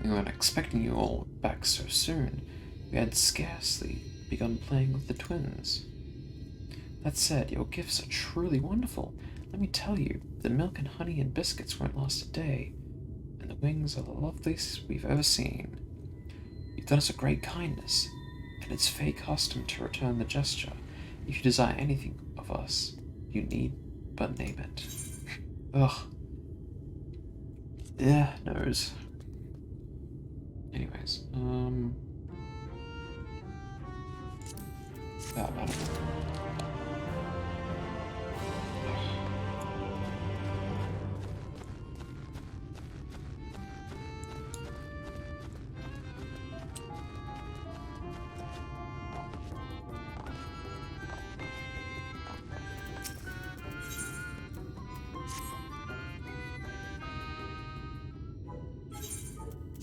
We weren't expecting you all back so soon. We had scarcely begun playing with the twins. That said, your gifts are truly wonderful. Let me tell you, the milk and honey and biscuits won't last a day, and the wings are the loveliest we've ever seen. You've done us a great kindness, and it's Fey custom to return the gesture. If you desire anything of us, you need but name it. Ugh. Yeah, nose. Anyways, I don't know.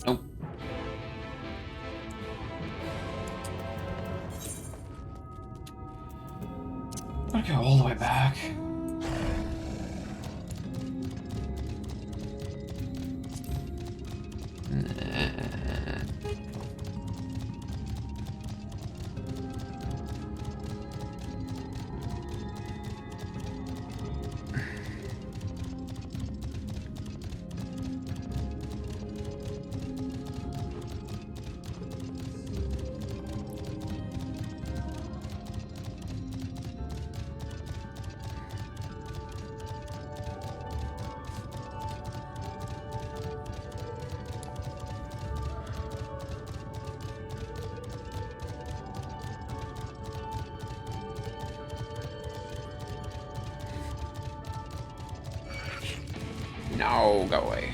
Nope. I'll go all the way back. No, go away.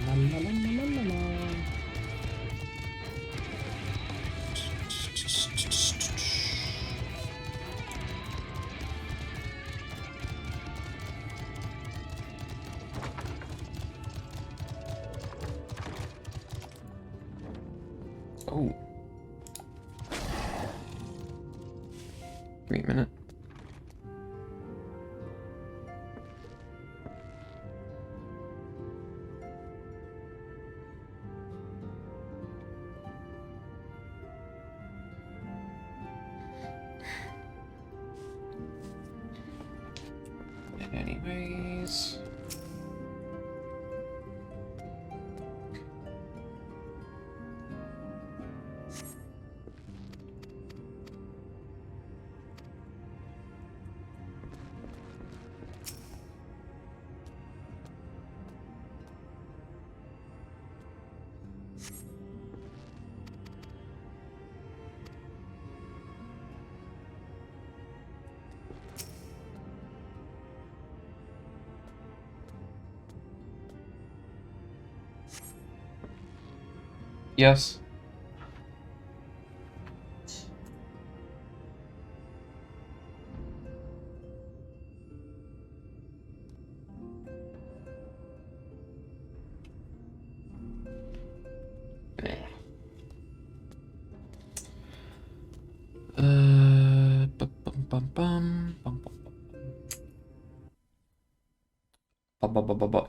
La, la, la, la, la, la. Oh. Wait a minute. Anyways. Yes.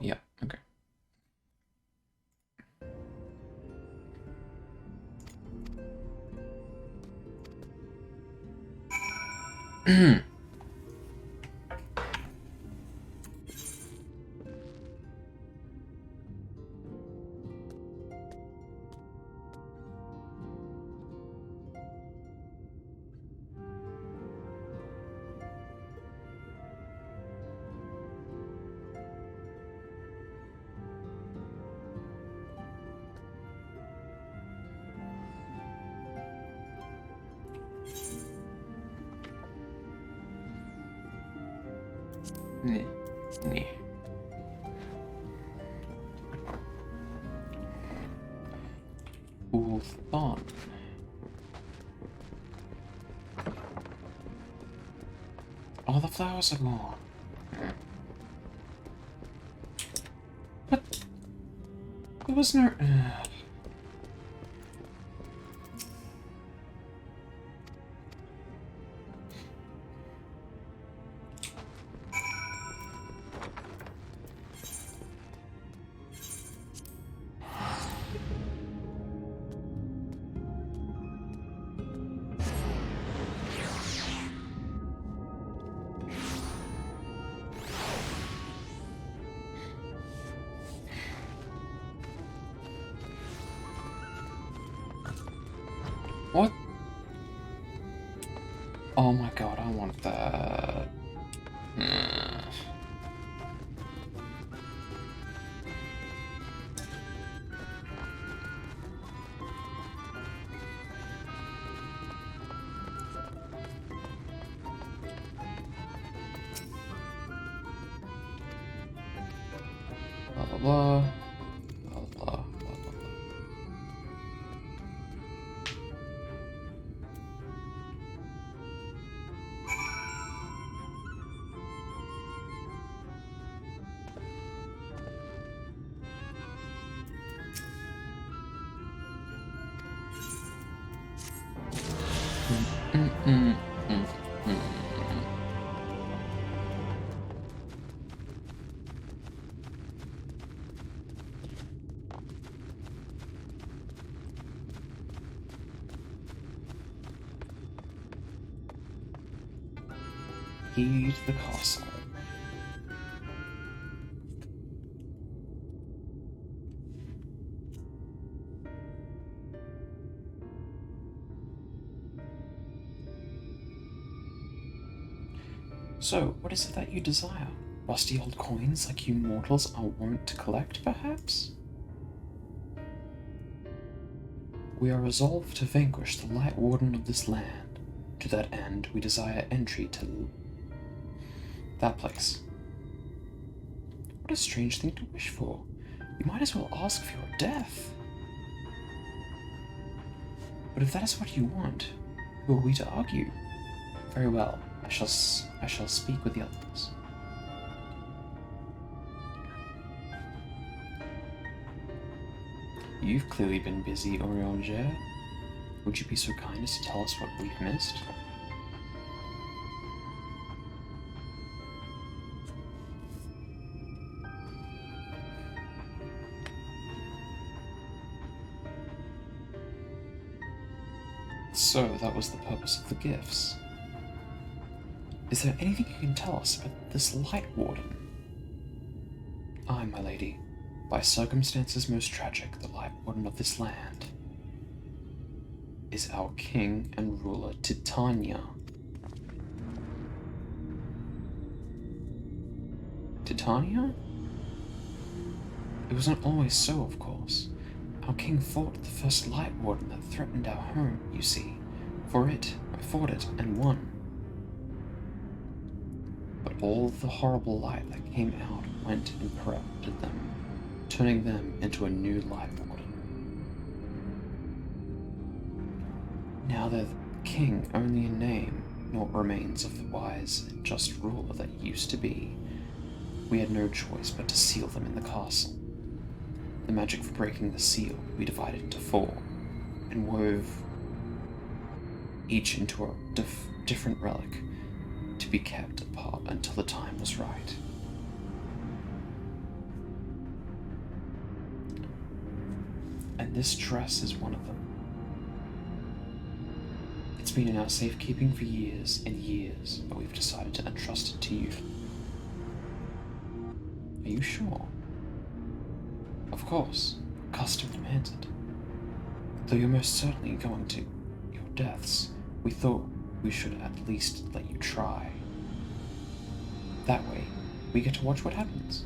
Yeah, okay. Nee. Nee. Cool thought. All the flowers are gone. There was no... What? Oh my god, I want that. Blah blah blah. Blah blah blah blah blah. Heed the castle. So, what is it that you desire? Rusty old coins like you mortals are wont to collect, perhaps? We are resolved to vanquish the Light Warden of this land. To that end, we desire entry to that place. What a strange thing to wish for. You might as well ask for your death. But if that is what you want, who are we to argue? Very well, I shall speak with the others. You've clearly been busy, Orianger. Would you be so kind as to tell us what we've missed? So, that was the purpose of the gifts. Is there anything you can tell us about this Light Warden? Aye, my lady. By circumstances most tragic, the Light Warden of this land is our king and ruler, Titania. Titania? It wasn't always so, of course. Our king fought the first Light Warden that threatened our home, you see. Fought it and won. But all the horrible light that came out went and corrupted them, turning them into a new Light Warden. Now they're the king only in name, naught remains of the wise and just ruler that used to be. We had no choice but to seal them in the castle. The magic for breaking the seal we divided into 4, and wove each into a different relic, to be kept apart until the time was right. And this dress is one of them. It's been in our safekeeping for years and years, but we've decided to entrust it to you. Are you sure? Of course, custom demands it. Though you're most certainly going to your deaths, we thought we should at least let you try. That way, we get to watch what happens.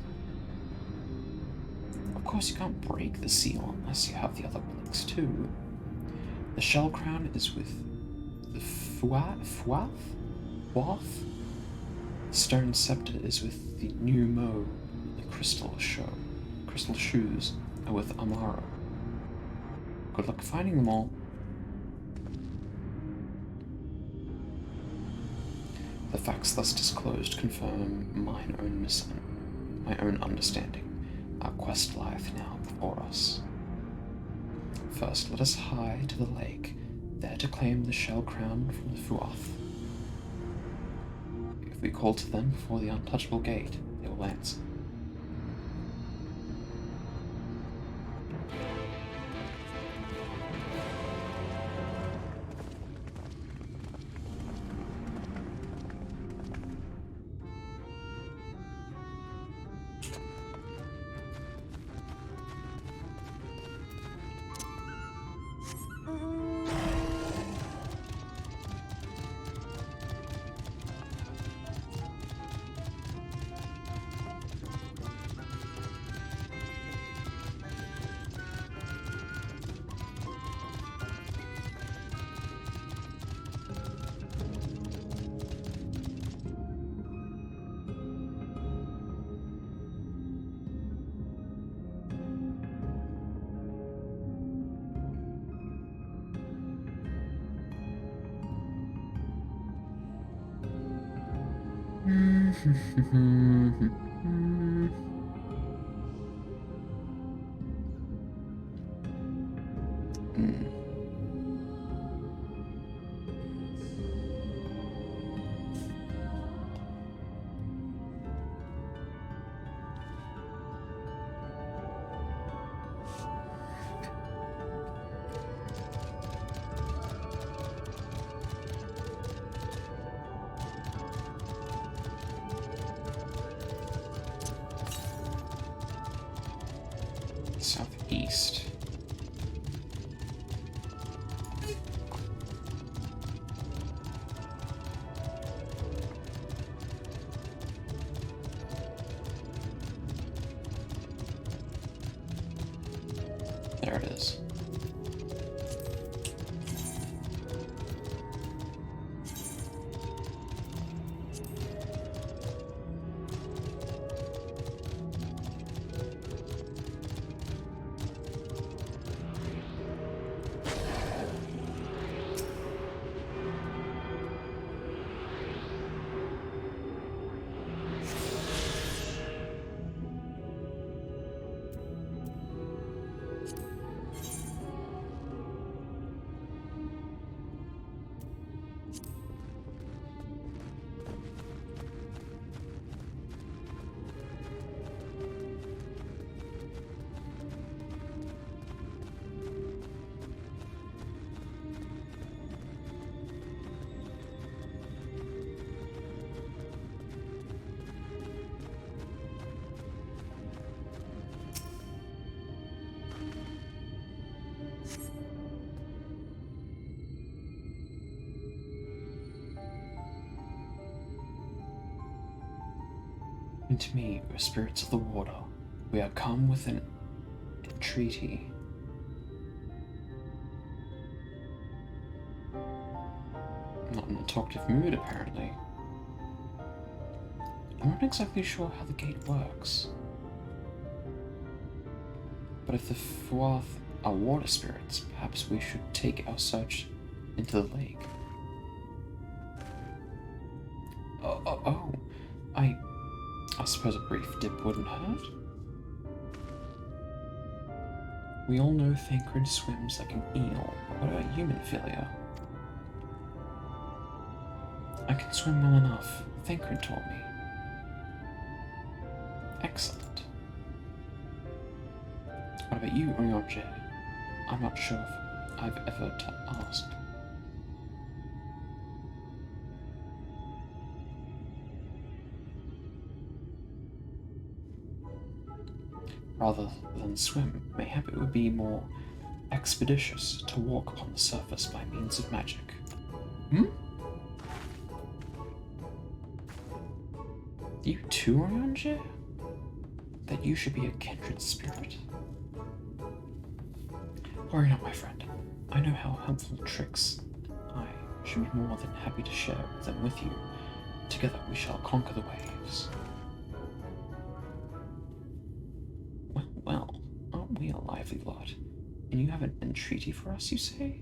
Of course, you can't break the seal unless you have the other relics too. The shell crown is with the Fuath? Stone scepter is with the new Mo. The crystal shoes are with Amaro. Good luck finding them all. The facts thus disclosed confirm my own understanding. Our quest lieth now before us. First, let us hie to the lake, there to claim the shell crown from the Fuath. If we call to them before the untouchable gate, they will answer. Southeast. There it is. And to me, O spirits of the water, we are come with an entreaty. Not in a talkative mood, apparently. I'm not exactly sure how the gate works. But if the Fuath are water spirits, perhaps we should take our search into the lake. I suppose a brief dip wouldn't hurt. We all know Thancred swims like an eel. What about you, Minfilia? I can swim well enough. Thancred taught me. Excellent. What about you, Orionje? I'm not sure if I've ever asked. Rather than swim, mayhap it would be more expeditious to walk upon the surface by means of magic. You too, Orionje? That you should be a kindred spirit. Worry not, my friend. I know how helpful tricks. I should be more than happy to share them with you. Together we shall conquer the waves. Well, aren't we a lively lot? And you have an entreaty for us, you say?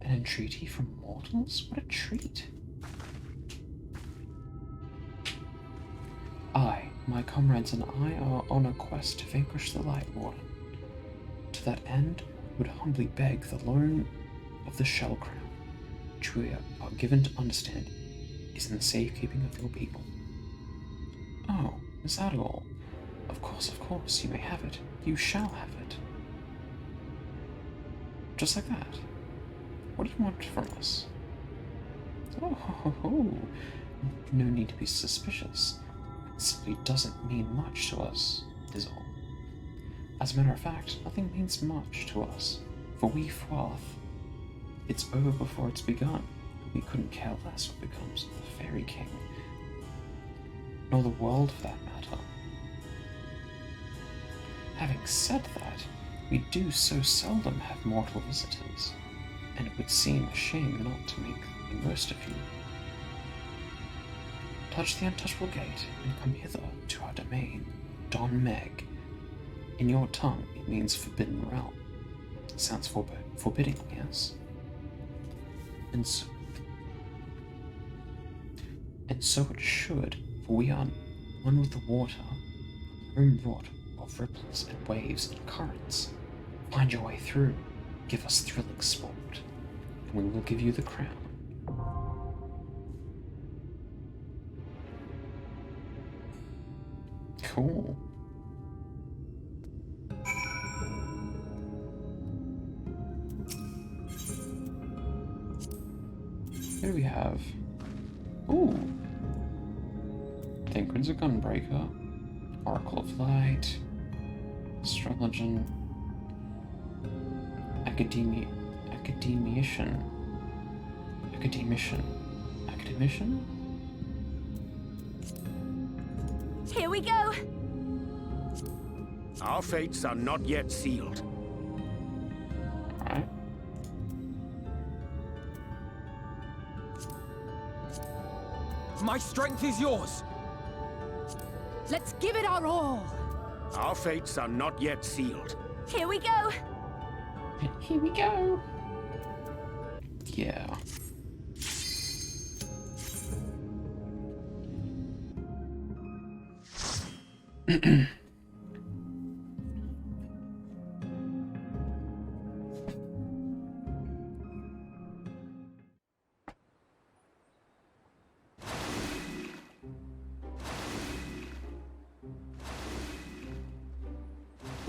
An entreaty from mortals? What a treat. I, My comrades and I are on a quest to vanquish the Light Warden. To that end, we would humbly beg the loan of the Shell Crown, which we are given to understand is in the safekeeping of your people. Oh, is that all? Of course, you may have it. You shall have it. Just like that. What do you want from us? Oh, no need to be suspicious. It simply doesn't mean much to us, is all. As a matter of fact, nothing means much to us, for we froth. It's over before it's begun. We couldn't care less what becomes of the Fairy King, nor the world for that matter. Having said that, we do so seldom have mortal visitors, and it would seem a shame not to make the most of you. Touch the untouchable gate and come hither to our domain, Don Mheg. In your tongue, it means forbidden realm. Sounds forbidding, yes? And so it should, for we are one with the water, own wrought of ripples and waves and currents. Find your way through, give us thrilling sport, and we will give you the crown. Cool. Here we have... Ooh! Thinkrin's a Gunbreaker, Oracle of Light, Astrologian, Academician? Here we go! Our fates are not yet sealed. Alright. My strength is yours. Let's give it our all. Our fates are not yet sealed. Here we go! Here we go! Yeah.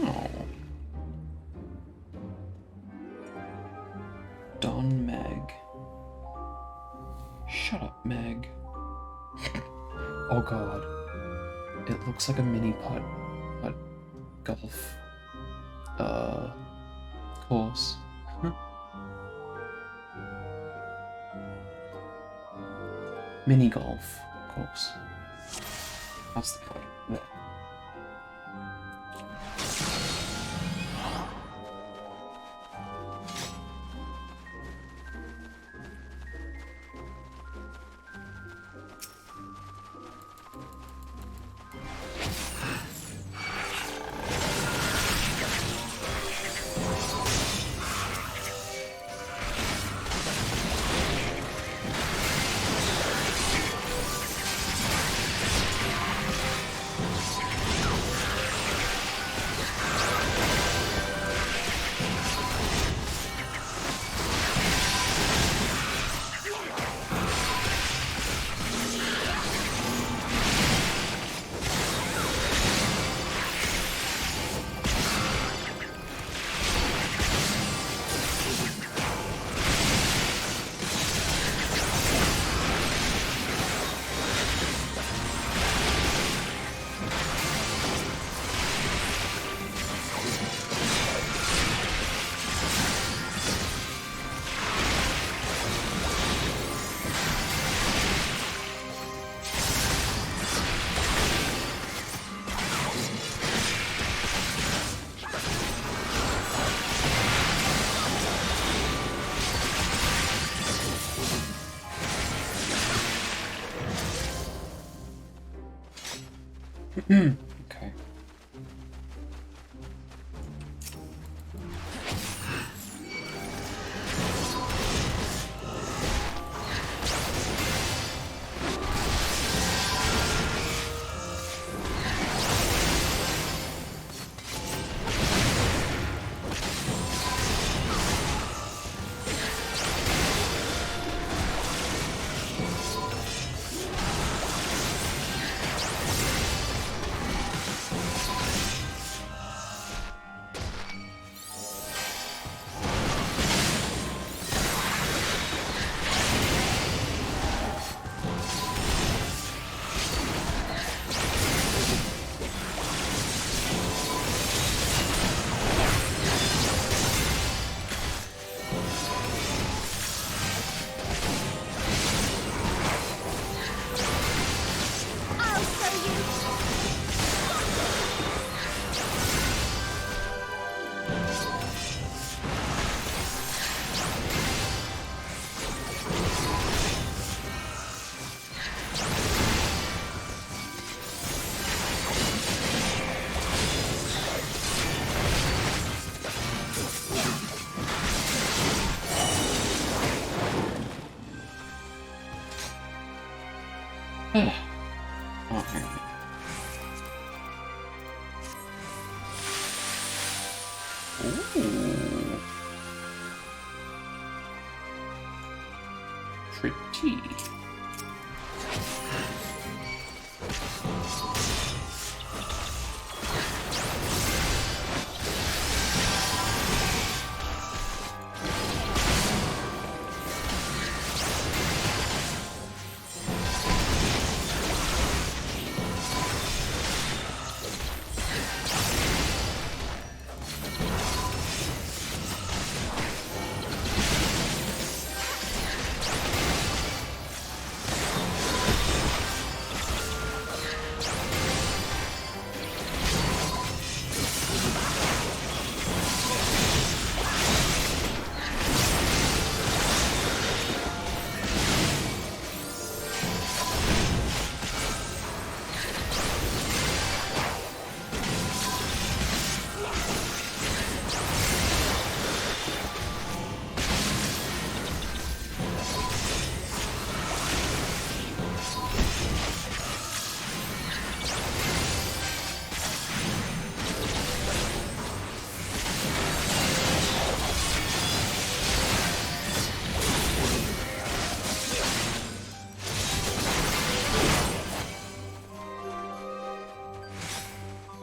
Oh. Don Mheg. Shut up, Mheg. Oh god. It looks like a mini putt, but golf course. Mini golf course. That's the point. There. Okay. Oh, here. Ooh. Pretty.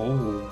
Oh.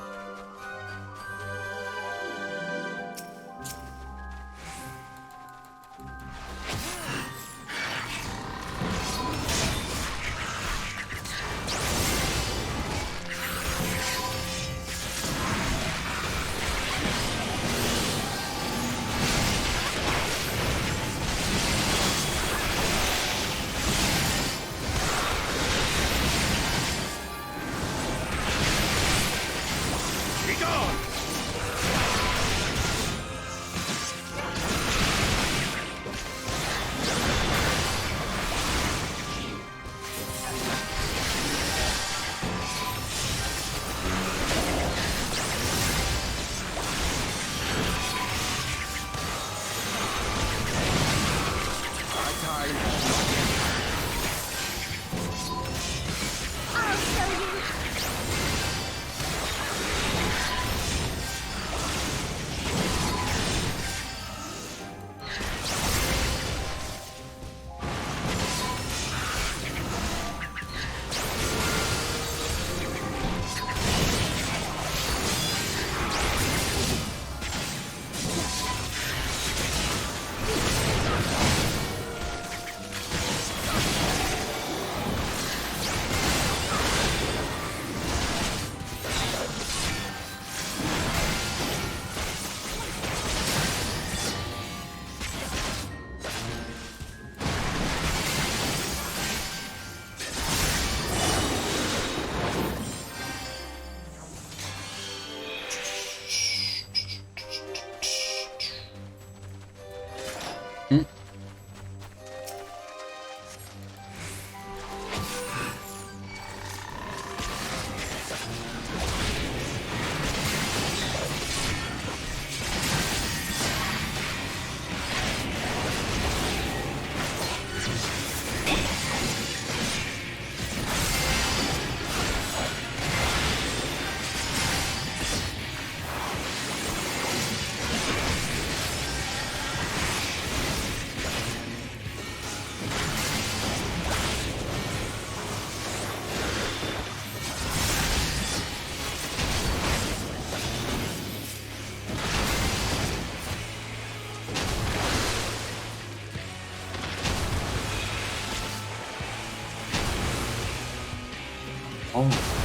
Oh.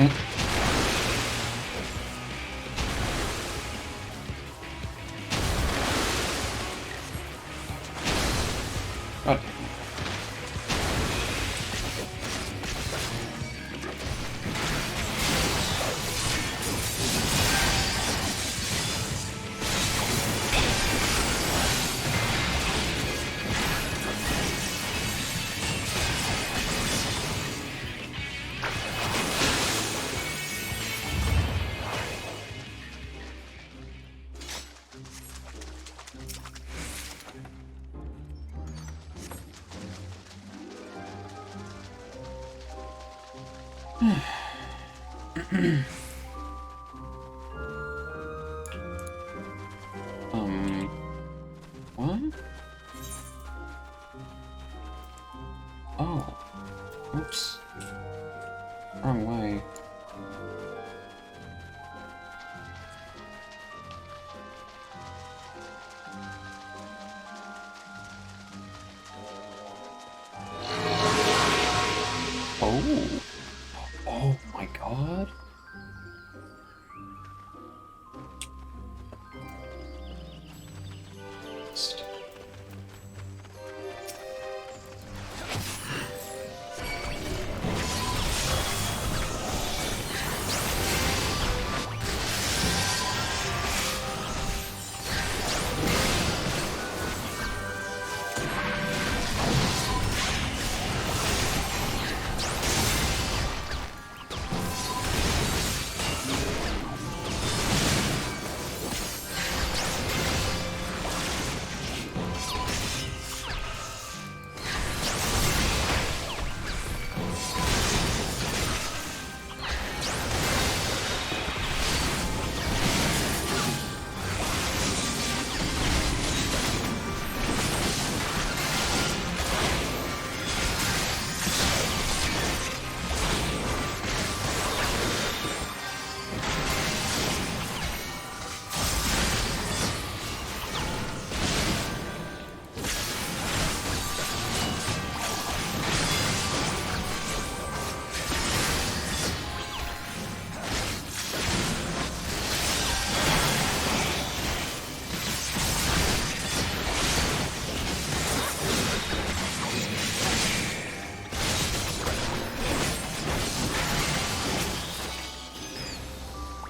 Okay. What? Oh. Oops. Wrong way. Oh. Oh my god.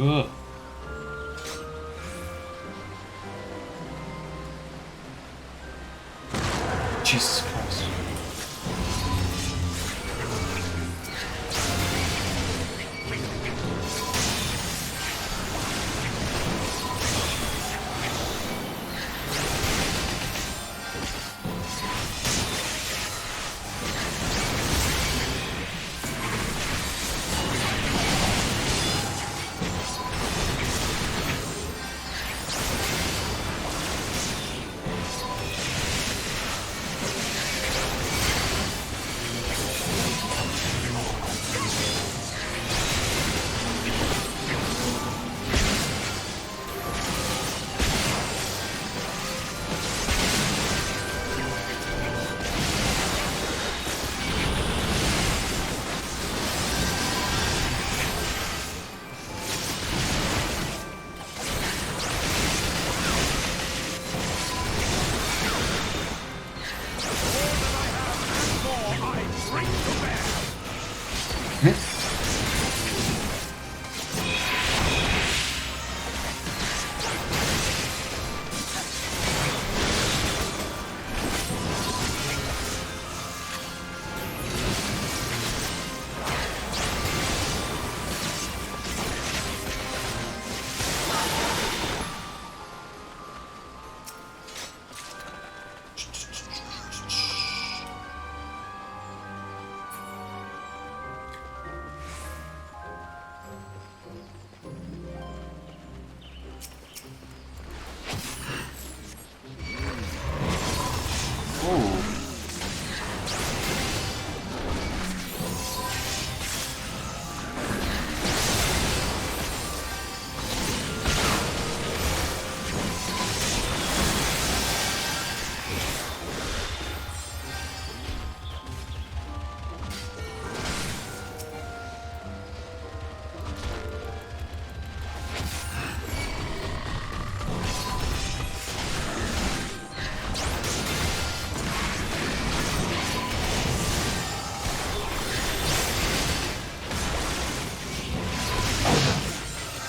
Ugh. Jesus Christ.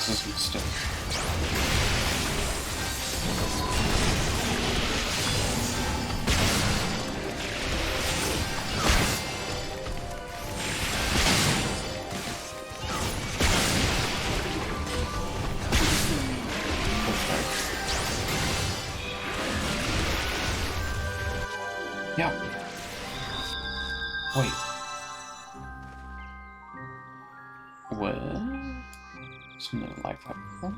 Scissors stick. Yeah. Wait. Where? Something like that before?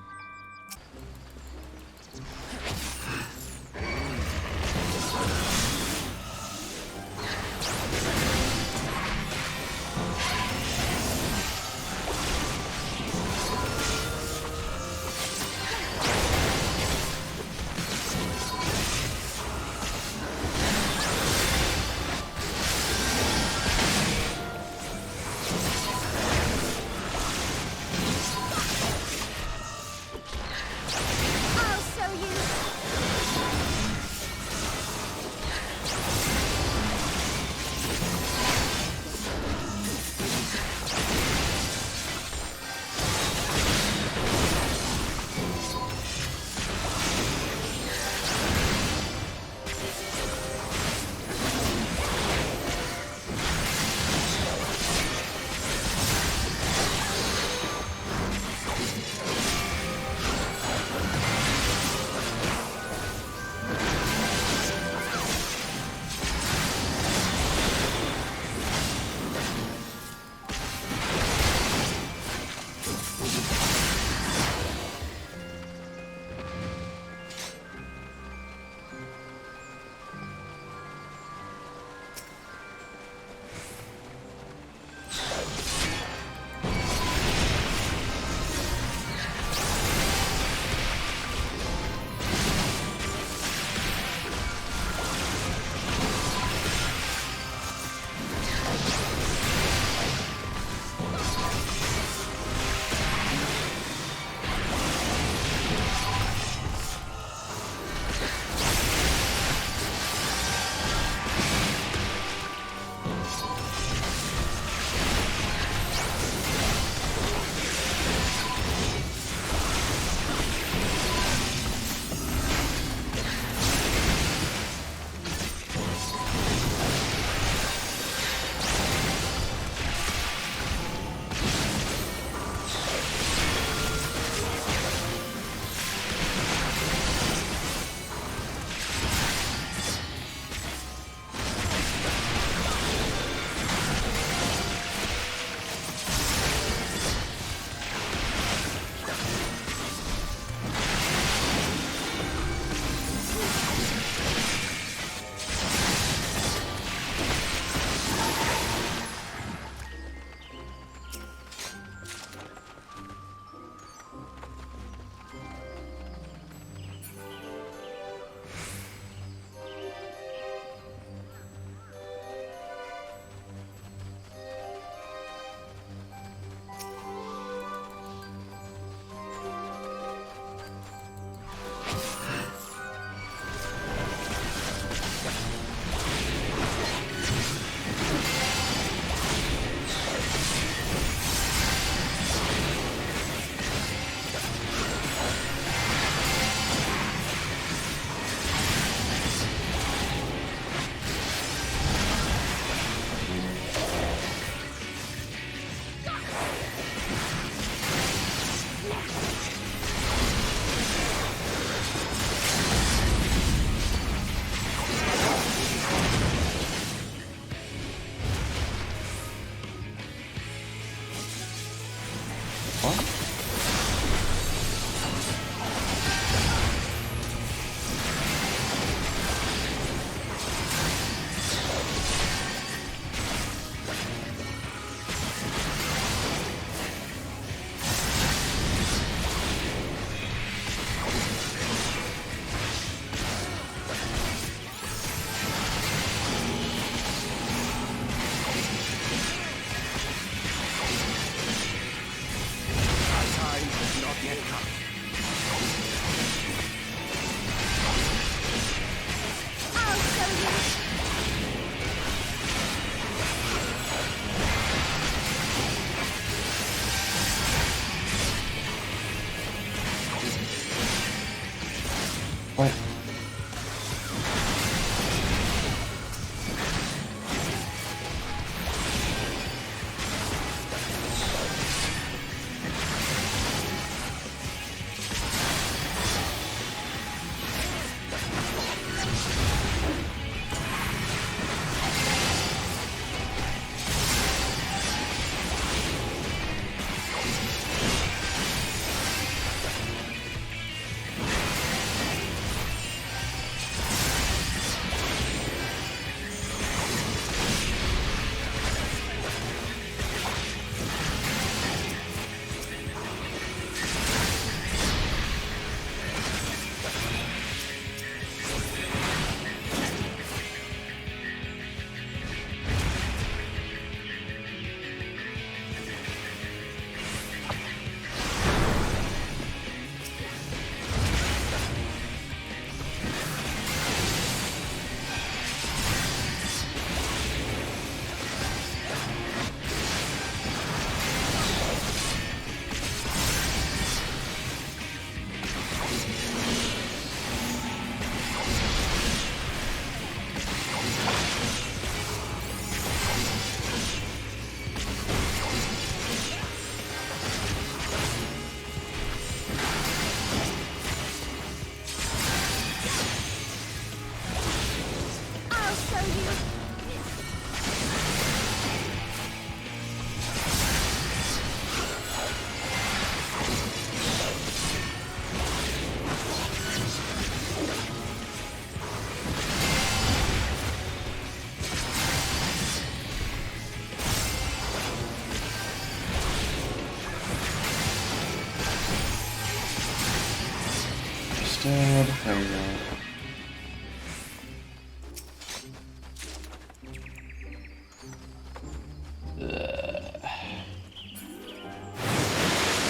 instead. There we go.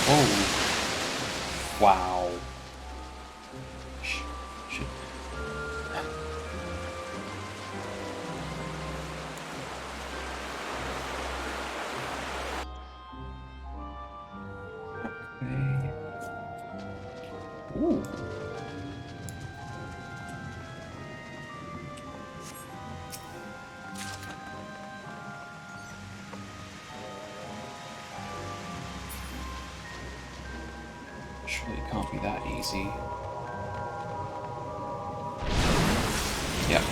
Oh. Wow. Shit. Okay. Ooh. Surely it can't be that easy. Yep.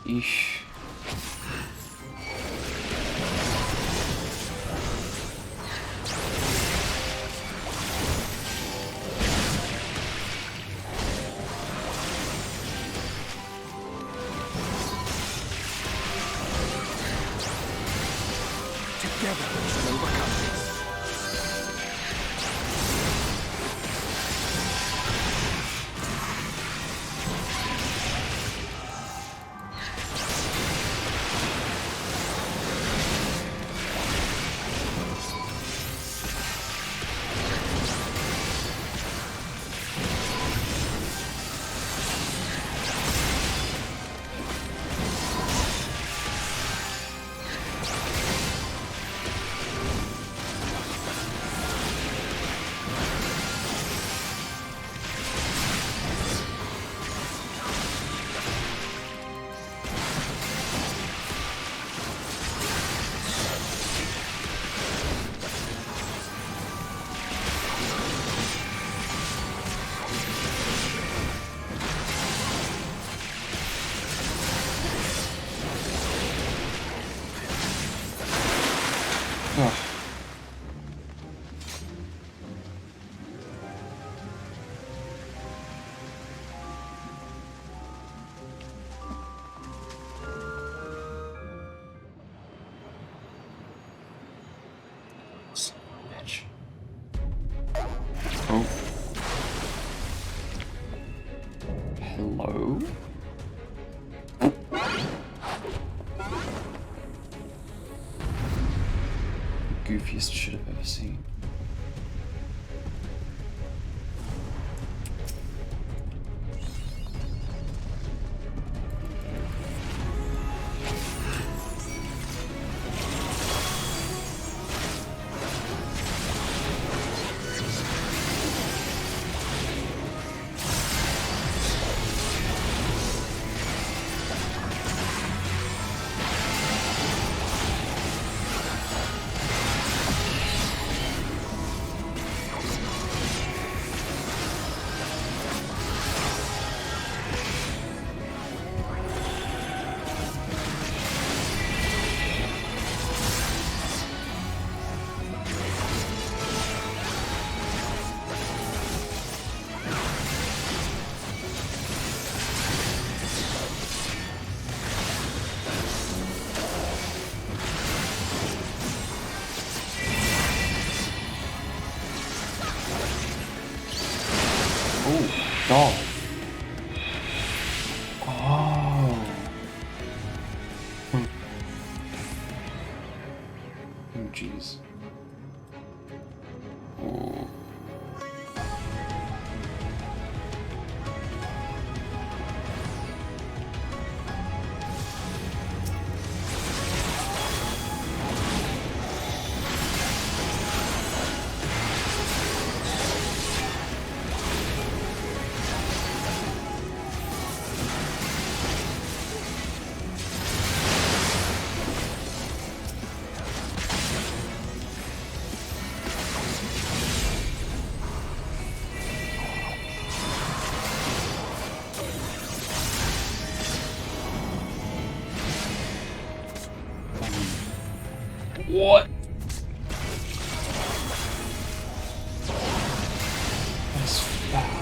Eesh. creepiest shit I've ever seen. God. Oh. Oh, jeez. Oh. What? That's foul.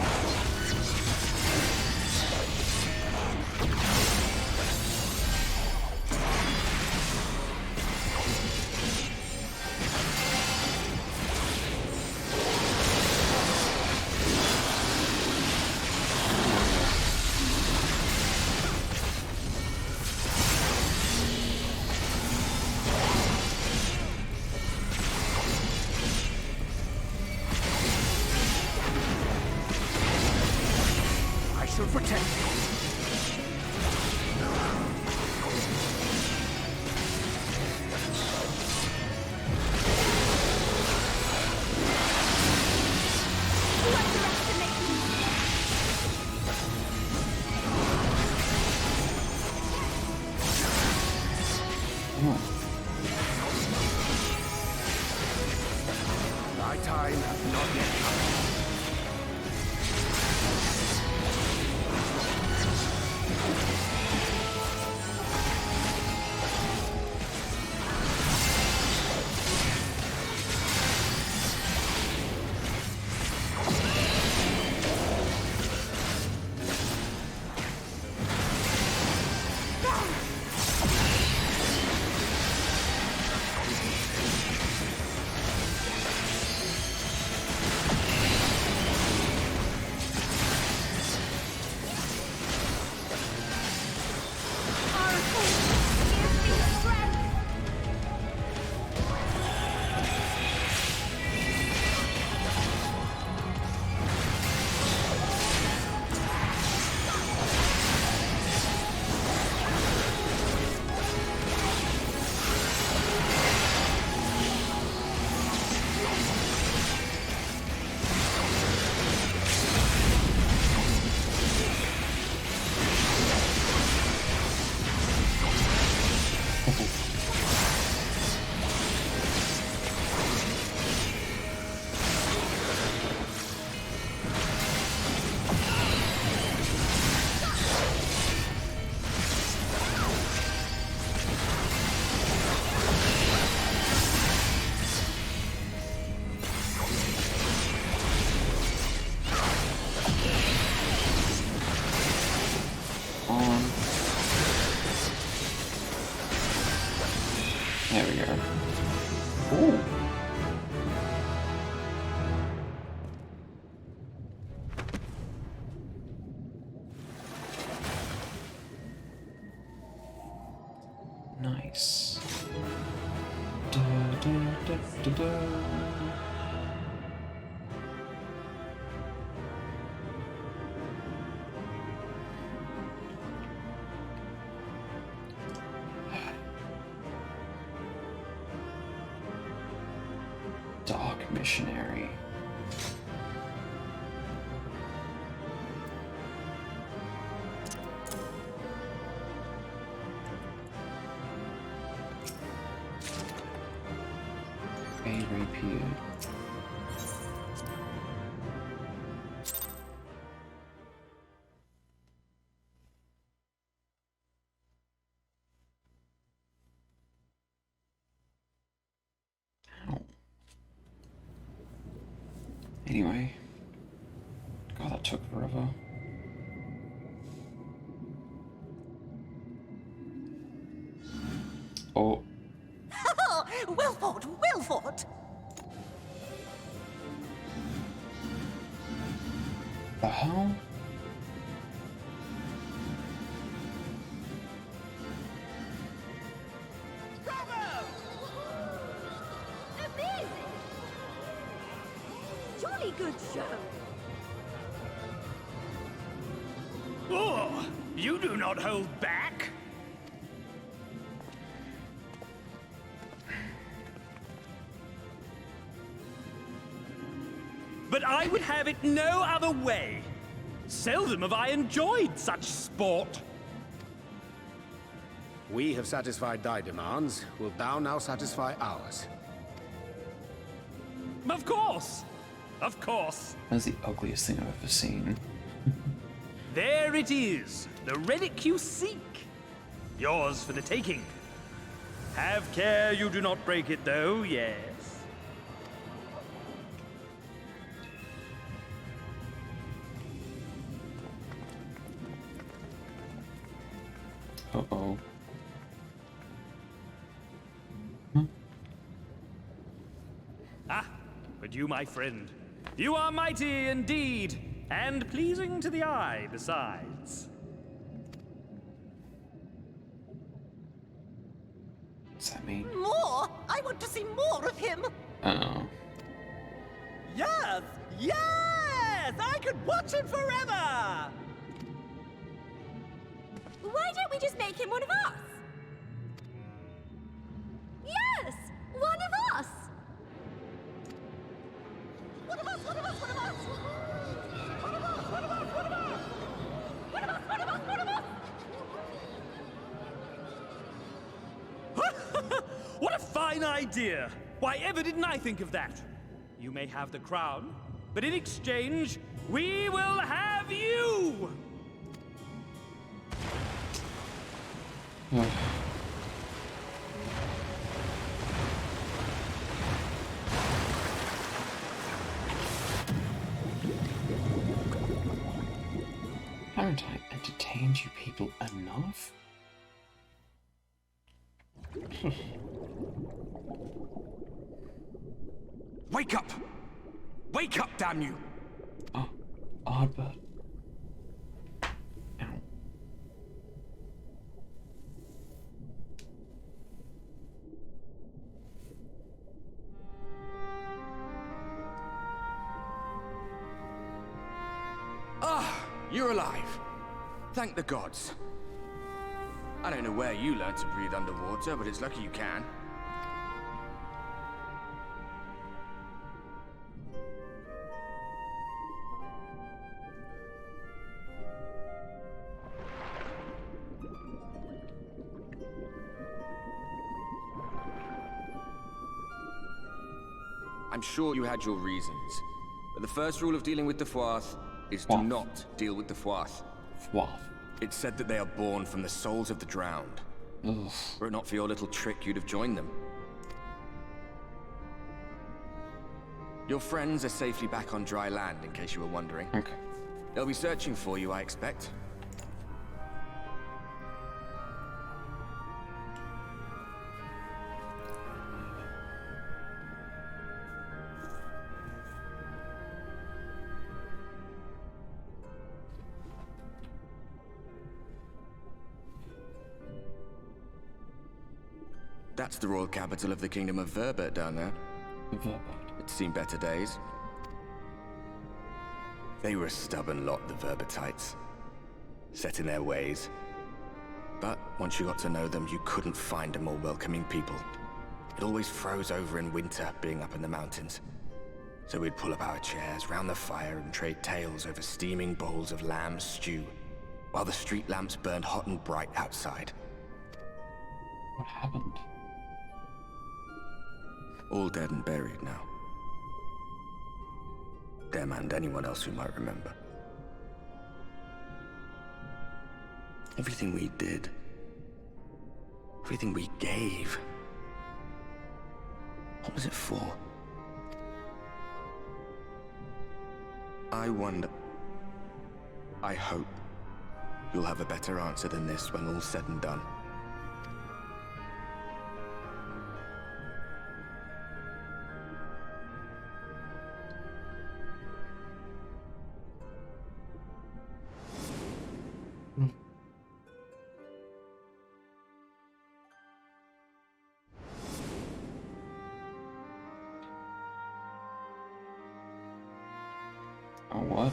To protect you. My time has not yet come. There we go. Ooh. Nice. Da, da, da. Dark missionary. A rapier. Ow. Anyway. God, that took forever. Oh. Well fought, well fought! The hell? Amazing! Jolly good show! Oh, you do not hold back. But I would have it no other way. Seldom have I enjoyed such sport. We have satisfied thy demands. Wilt thou now satisfy ours? Of course. Of course. That's the ugliest thing I've ever seen. There it is, the relic you seek. Yours for the taking. Have care you do not break it, though, yes. Uh-oh. Ah, but you, my friend, you are mighty indeed, and pleasing to the eye besides. What's that mean? More? I want to see more of him! Uh-oh. Yes! Yes! I could watch him forever! Why don't we just make him one of us? Yes! One of us! One of us, one of us, one of us! One of us, one of us, one of us! One of us, one of us, one of us! What a fine idea! Why ever didn't I think of that? You may have the crown, but in exchange, we will have you! Haven't I entertained you people enough? Wake up! Wake up, damn you! Oh, Ardbert. Ow. Ah, you're alive. Thank the gods. I don't know where you learned to breathe underwater, but it's lucky you can. I'm sure you had your reasons, but the first rule of dealing with the Fwath is do not deal with the Fwath. Fwath. It's said that they are born from the souls of the drowned. Ugh. Were it not for your little trick, you'd have joined them. Your friends are safely back on dry land, in case you were wondering. Okay. They'll be searching for you, I expect. That's the royal capital of the Kingdom of Verbert down there. Verbert. It's seen better days. They were a stubborn lot, the Verbertites. Set in their ways. But once you got to know them, you couldn't find a more welcoming people. It always froze over in winter, being up in the mountains. So we'd pull up our chairs round the fire and trade tales over steaming bowls of lamb stew, while the street lamps burned hot and bright outside. What happened? All dead and buried now. Them and anyone else who might remember. Everything we did, everything we gave, what was it for? I wonder, I hope you'll have a better answer than this when all's said and done. Oh, what?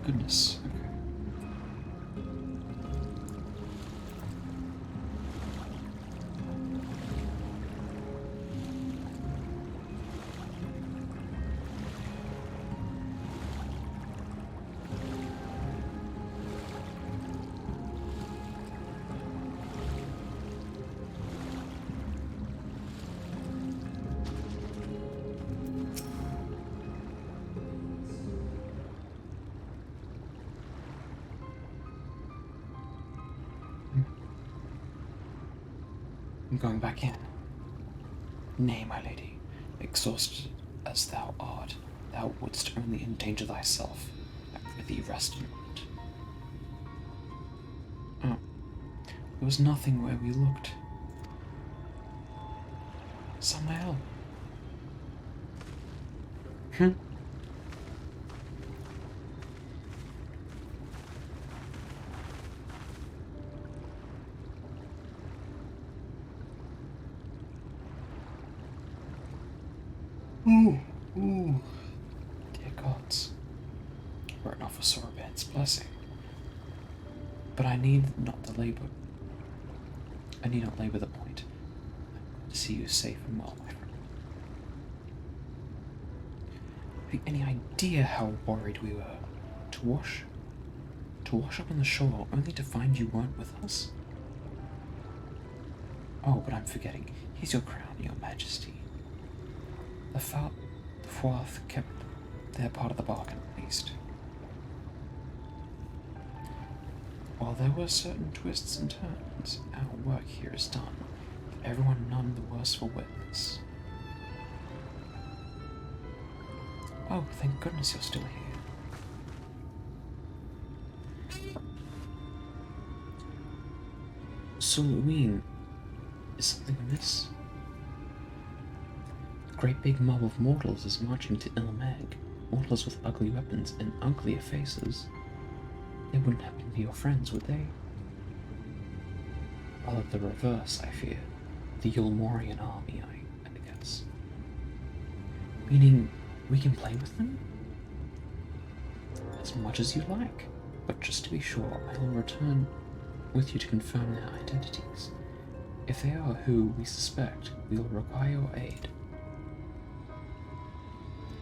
Goodness. Okay. I'm going back in. Nay, my lady, exhausted as thou art, thou wouldst only endanger thyself. I prithee rest a moment. Oh, there was nothing where we looked. Somewhere else. Ooh. Dear gods. Were it not for Sorobad's blessing. But I need not labor the point. I'm glad to see you safe and well, my friend. Have you any idea how worried we were? To wash up on the shore, only to find you weren't with us? Oh, but I'm forgetting. Here's your crown, your majesty. The Fourth kept their part of the bargain, at least. While there were certain twists and turns, our work here is done, but everyone none the worse for witness. Oh, thank goodness you're still here. So, Louine, is something amiss? A great big mob of mortals is marching to Mheg, mortals with ugly weapons and uglier faces. They wouldn't happen to be your friends, would they? Rather the reverse, I fear. The Yulmorian army, I guess. Meaning, we can play with them? As much as you like, but just to be sure, I will return with you to confirm their identities. If they are who we suspect, we will require your aid.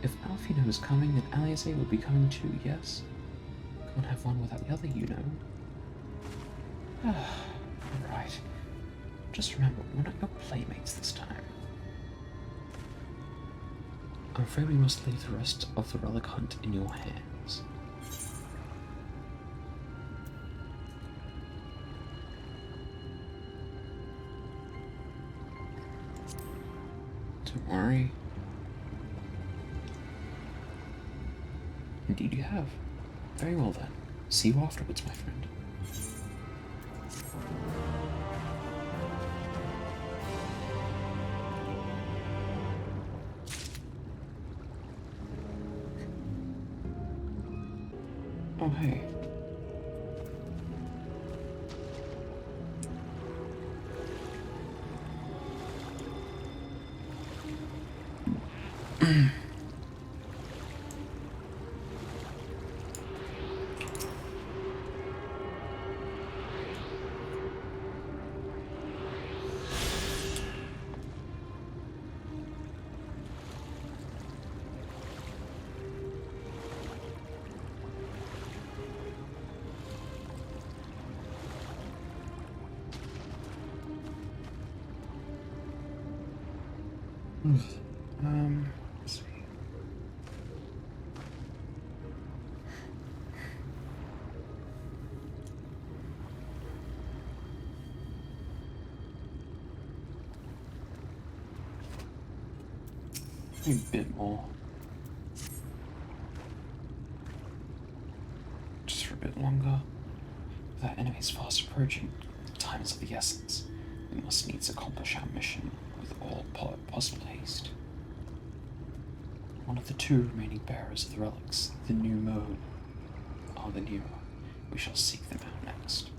If Alfino is coming, then Aliaze will be coming too, yes? Can't have one without the other, you know. Right. Just remember, we're not your playmates this time. I'm afraid we must leave the rest of the relic hunt in your hands. Don't worry, Indeed you have. Very well then. See you afterwards, my friend. Oh, hey. Let's see. Maybe a bit more. Just for a bit longer. With our enemies fast approaching, time is of the essence. We must needs accomplish our mission with all possible haste. One of the two remaining bearers of the relics, the new Mheg, are the nearer. We shall seek them out next.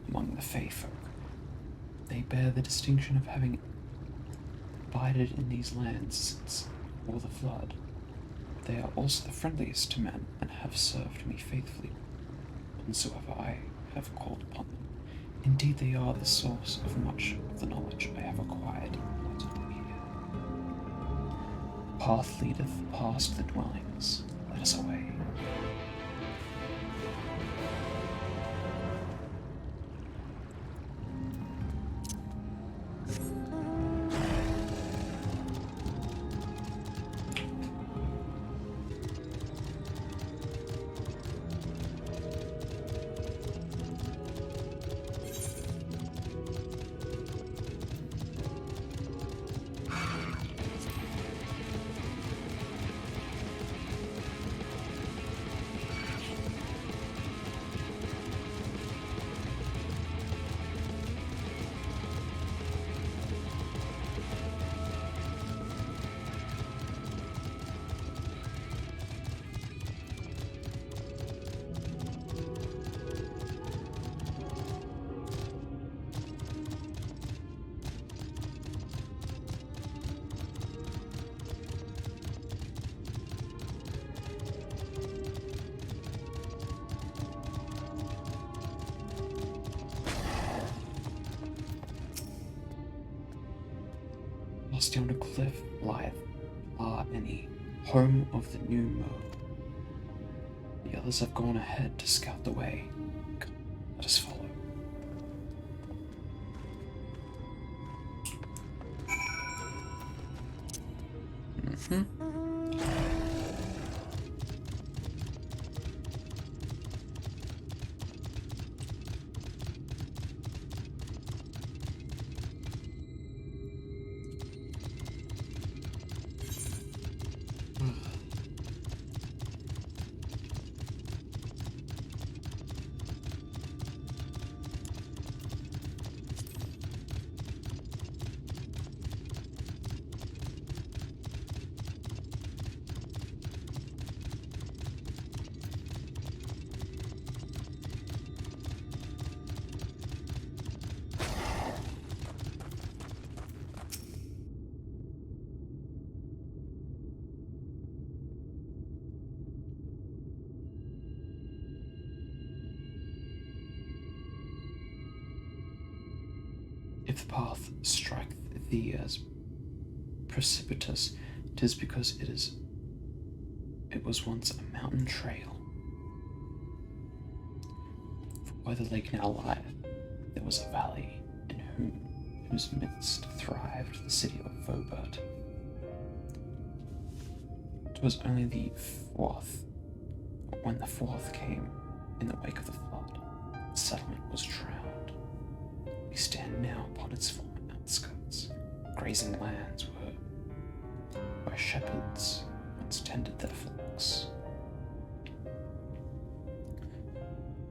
Among the Fey folk, they bear the distinction of having abided in these lands since before the flood. They are also the friendliest to men and have served me faithfully whensoever I have called upon them. Indeed, they are the source of much of the knowledge I have acquired in my time here. Path leadeth past the dwellings. Let us away. Lost yonder cliff lieth Any, home of the new Mheg. The others have gone ahead to scout the way. Come, let us follow. If the path strike thee as precipitous, 'tis because it was once a mountain trail. For where the lake now lieth, there was a valley in whose midst thrived the city of Vobert. 'Twas only when the fourth came in the wake of the flood, the settlement was drowned. We stand now upon its former outskirts. Grazing lands where shepherds once tended their flocks.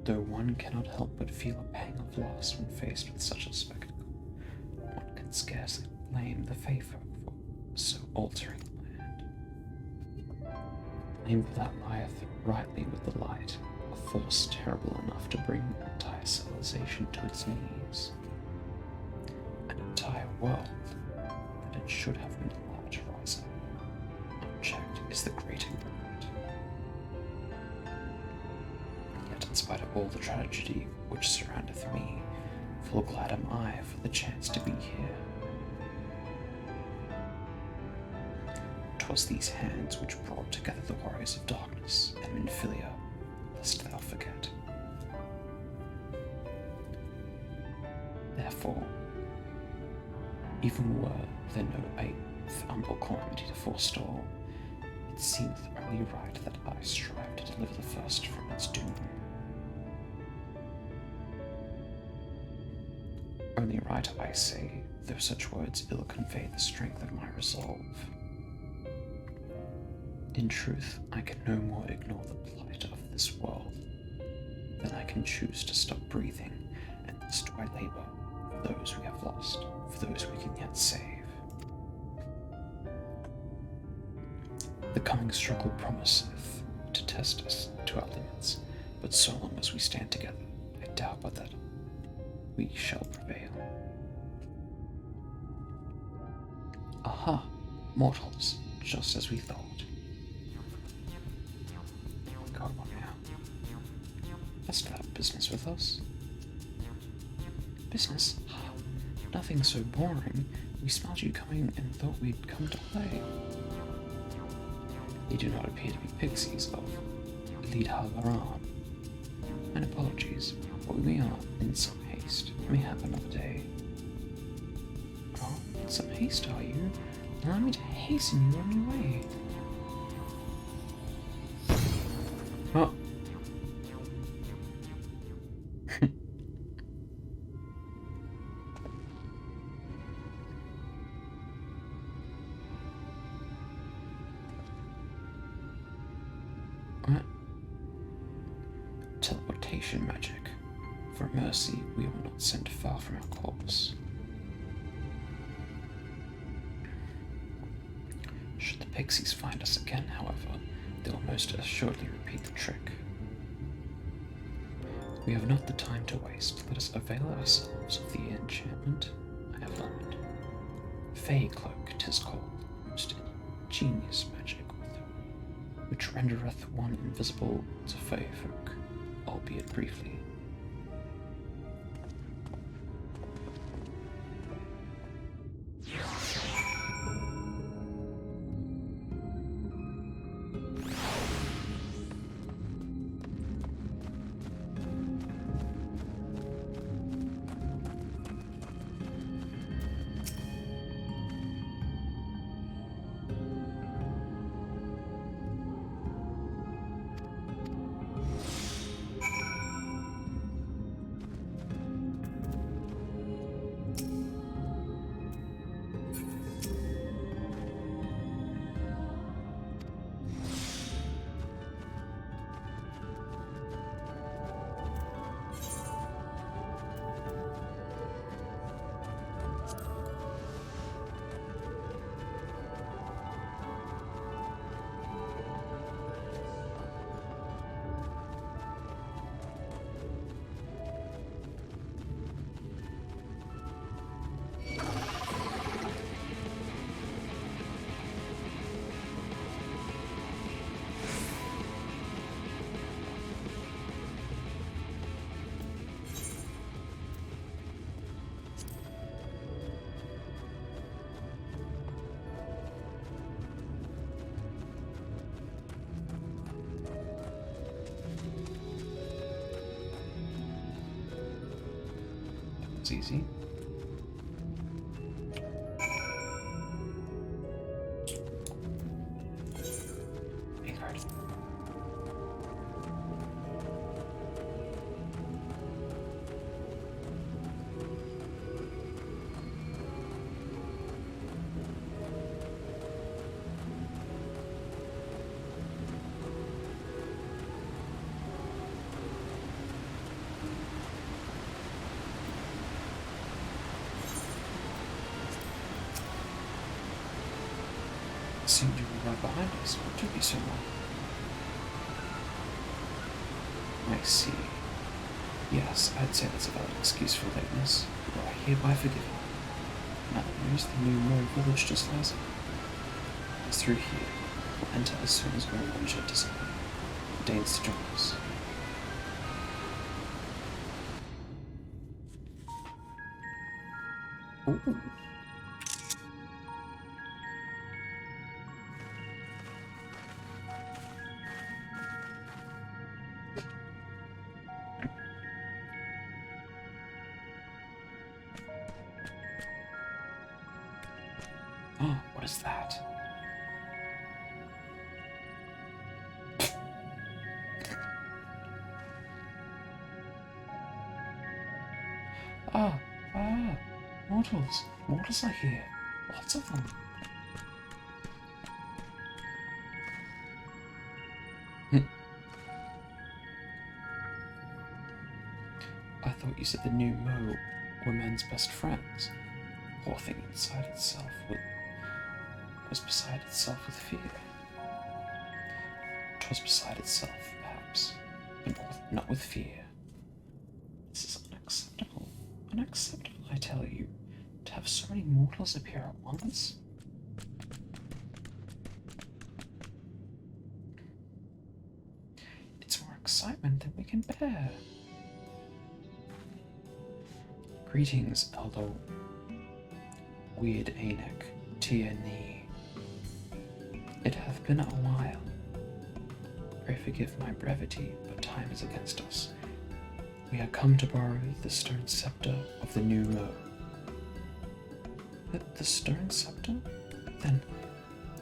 though one cannot help but feel a pang of loss when faced with such a spectacle, one can scarcely blame the Fae folk for so altering the land. Blame for that lieth rightly with the light, a force terrible enough to bring an entire civilization to its knees. An entire world that it should have been allowed to rise up. Unchecked is the great improvement. Yet in spite of all the tragedy which surroundeth me, full glad am I for the chance to be here. 'Twas these hands which brought together the warriors of darkness and Minfilia, lest thou forget. Therefore, even were there no eighth humble calamity to forestall, it seemeth only right that I strive to deliver the first from its doom. Only right, I say, though such words ill convey the strength of my resolve. In truth, I can no more ignore the plight of this world than I can choose to stop breathing, and thus do I labor for those we have lost, for those we can yet save. The coming struggle promiseth to test us to our limits, but so long as we stand together, I doubt but that we shall prevail. Aha, mortals, just as we thought. Go on now. Hast thou business with us? Business? Nothing so boring. We smelled you coming and thought we'd come to play. They do not appear to be pixies of Lead Halaran. And apologies, but we are in some haste. May happen another day. Oh, in some haste, are you? Allow me to hasten you on your way. Oh. What? Teleportation magic. For mercy, we were not sent far from our course. Should the pixies find us again, however, they will most assuredly repeat the trick. We have not the time to waste. Let us avail ourselves of the enchantment I have learned. Fey cloak, 'tis called, most ingenious magic, which rendereth one invisible to Fey folk, albeit briefly. It's easy. assumed you were right behind us. What took you so long? I see. Yes, I'd say that's a valid excuse for lateness. You are hereby forgiven. Now, where's the new Mheg village just last? It's through here. We'll enter as soon as Orion deigns to join us. Ooh. Oh, what is that? Mortals. Mortals are here. Lots of them. I thought you said the new Mo were men's best friends. Poor thing was beside itself with fear. 'Twas beside itself, perhaps, but not with fear. This is unacceptable. Unacceptable, I tell you. To have so many mortals appear at once? It's more excitement than we can bear. Greetings, Elder Weird Anek, Tia Ni. It hath been a while. Pray forgive my brevity, but time is against us. We are come to borrow the stone scepter of the new Mo. The stone scepter? Then,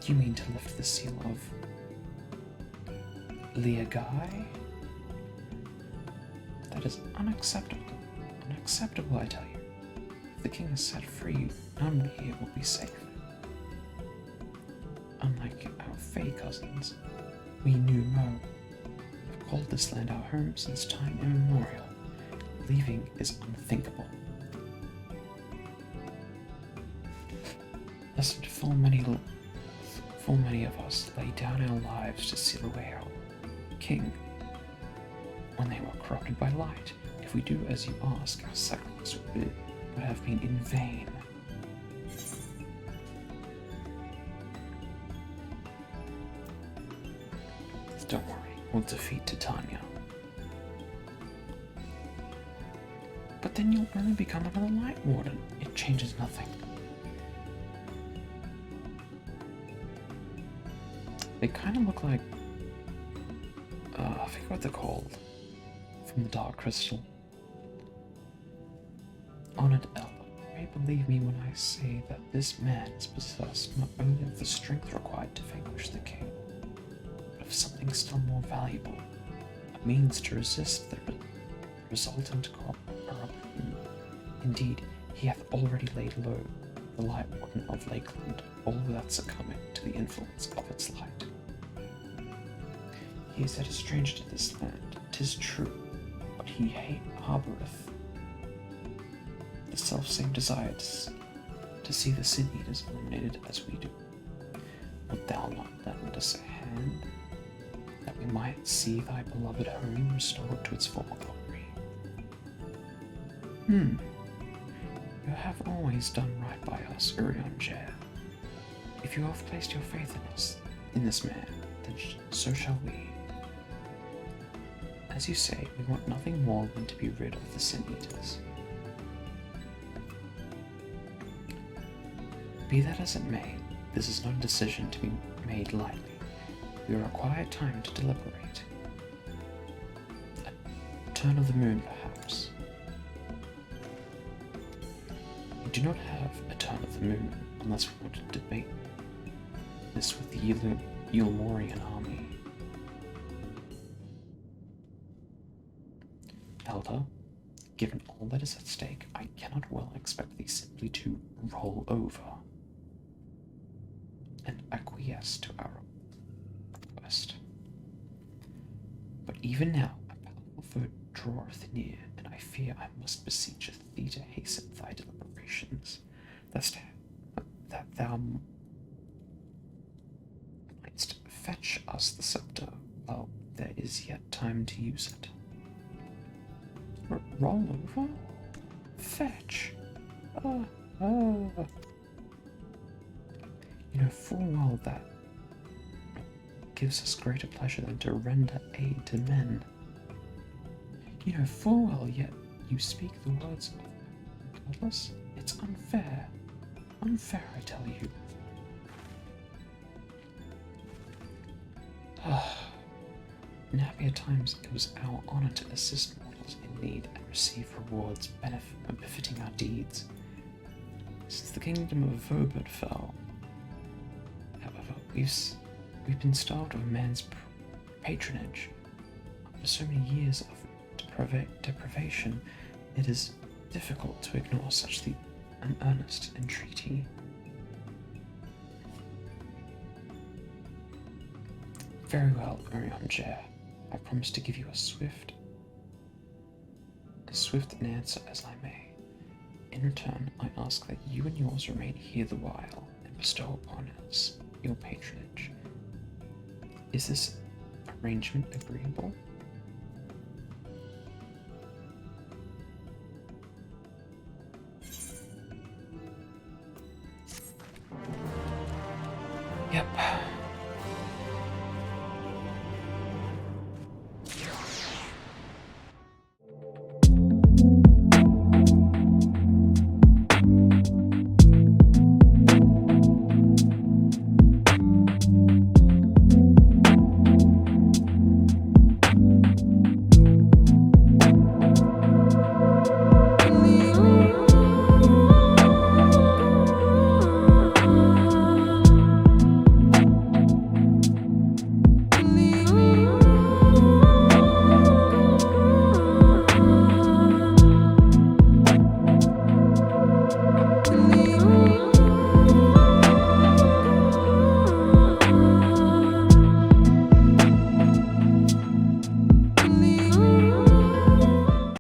you mean to lift the seal of Liagai? That is unacceptable. Unacceptable, I tell you. If the king is set free, none here will be safe. Unlike our Fey cousins, we new Mo have called this land our home since time immemorial. Leaving is unthinkable. Lest full many of us lay down our lives to seal away our king, when they were corrupted by light. If we do as you ask, our sacrifice would have been in vain. Don't worry, we'll defeat Titania. But then you'll only become another Light Warden. It changes nothing. They kind of look like, I forget what they're called, from the Dark Crystal. Honored Elder, you may believe me when I say that this man is possessed not only of the strength required to vanquish the king, but of something still more valuable, a means to resist the resultant corruption. Indeed, he hath already laid low the Light Warden of Lakeland, all without succumbing to the influence of its light. He is yet a stranger to this land, 'tis true, but he harboureth the self-same desire to see the Sin Eaters eliminated as we do. Wilt thou not lend us a hand, that we might see thy beloved home restored to its former glory? You have always done right by us, Urion Jer. If you have placed your faith in us, in this man, then so shall we. As you say, we want nothing more than to be rid of the Sin Eaters. Be that as it may, this is not a decision to be made lightly. We require time to deliberate. A turn of the moon, perhaps. We do not have a turn of the moon unless we want to debate this with the Yulmorian army. Elder, given all that is at stake, I cannot well expect thee simply to roll over and acquiesce to our request. But even now, a powerful foe draweth near, and I fear I must beseech thee to hasten thy deliberations, that thou fetch us the scepter, well, there is yet time to use it. Roll over? Fetch? You know full well that gives us greater pleasure than to render aid to men. You know full well, yet you speak the words of godless? It's unfair. Unfair, I tell you. In happier times, it was our honor to assist mortals in need and receive rewards befitting our deeds. Since the kingdom of Vobert fell, however, we've been starved of man's patronage. After so many years of deprivation, it is difficult to ignore such an earnest entreaty. Very well, Urianger. I promise to give you as swift an answer as I may. In return, I ask that you and yours remain here the while and bestow upon us your patronage. Is this arrangement agreeable? Yep.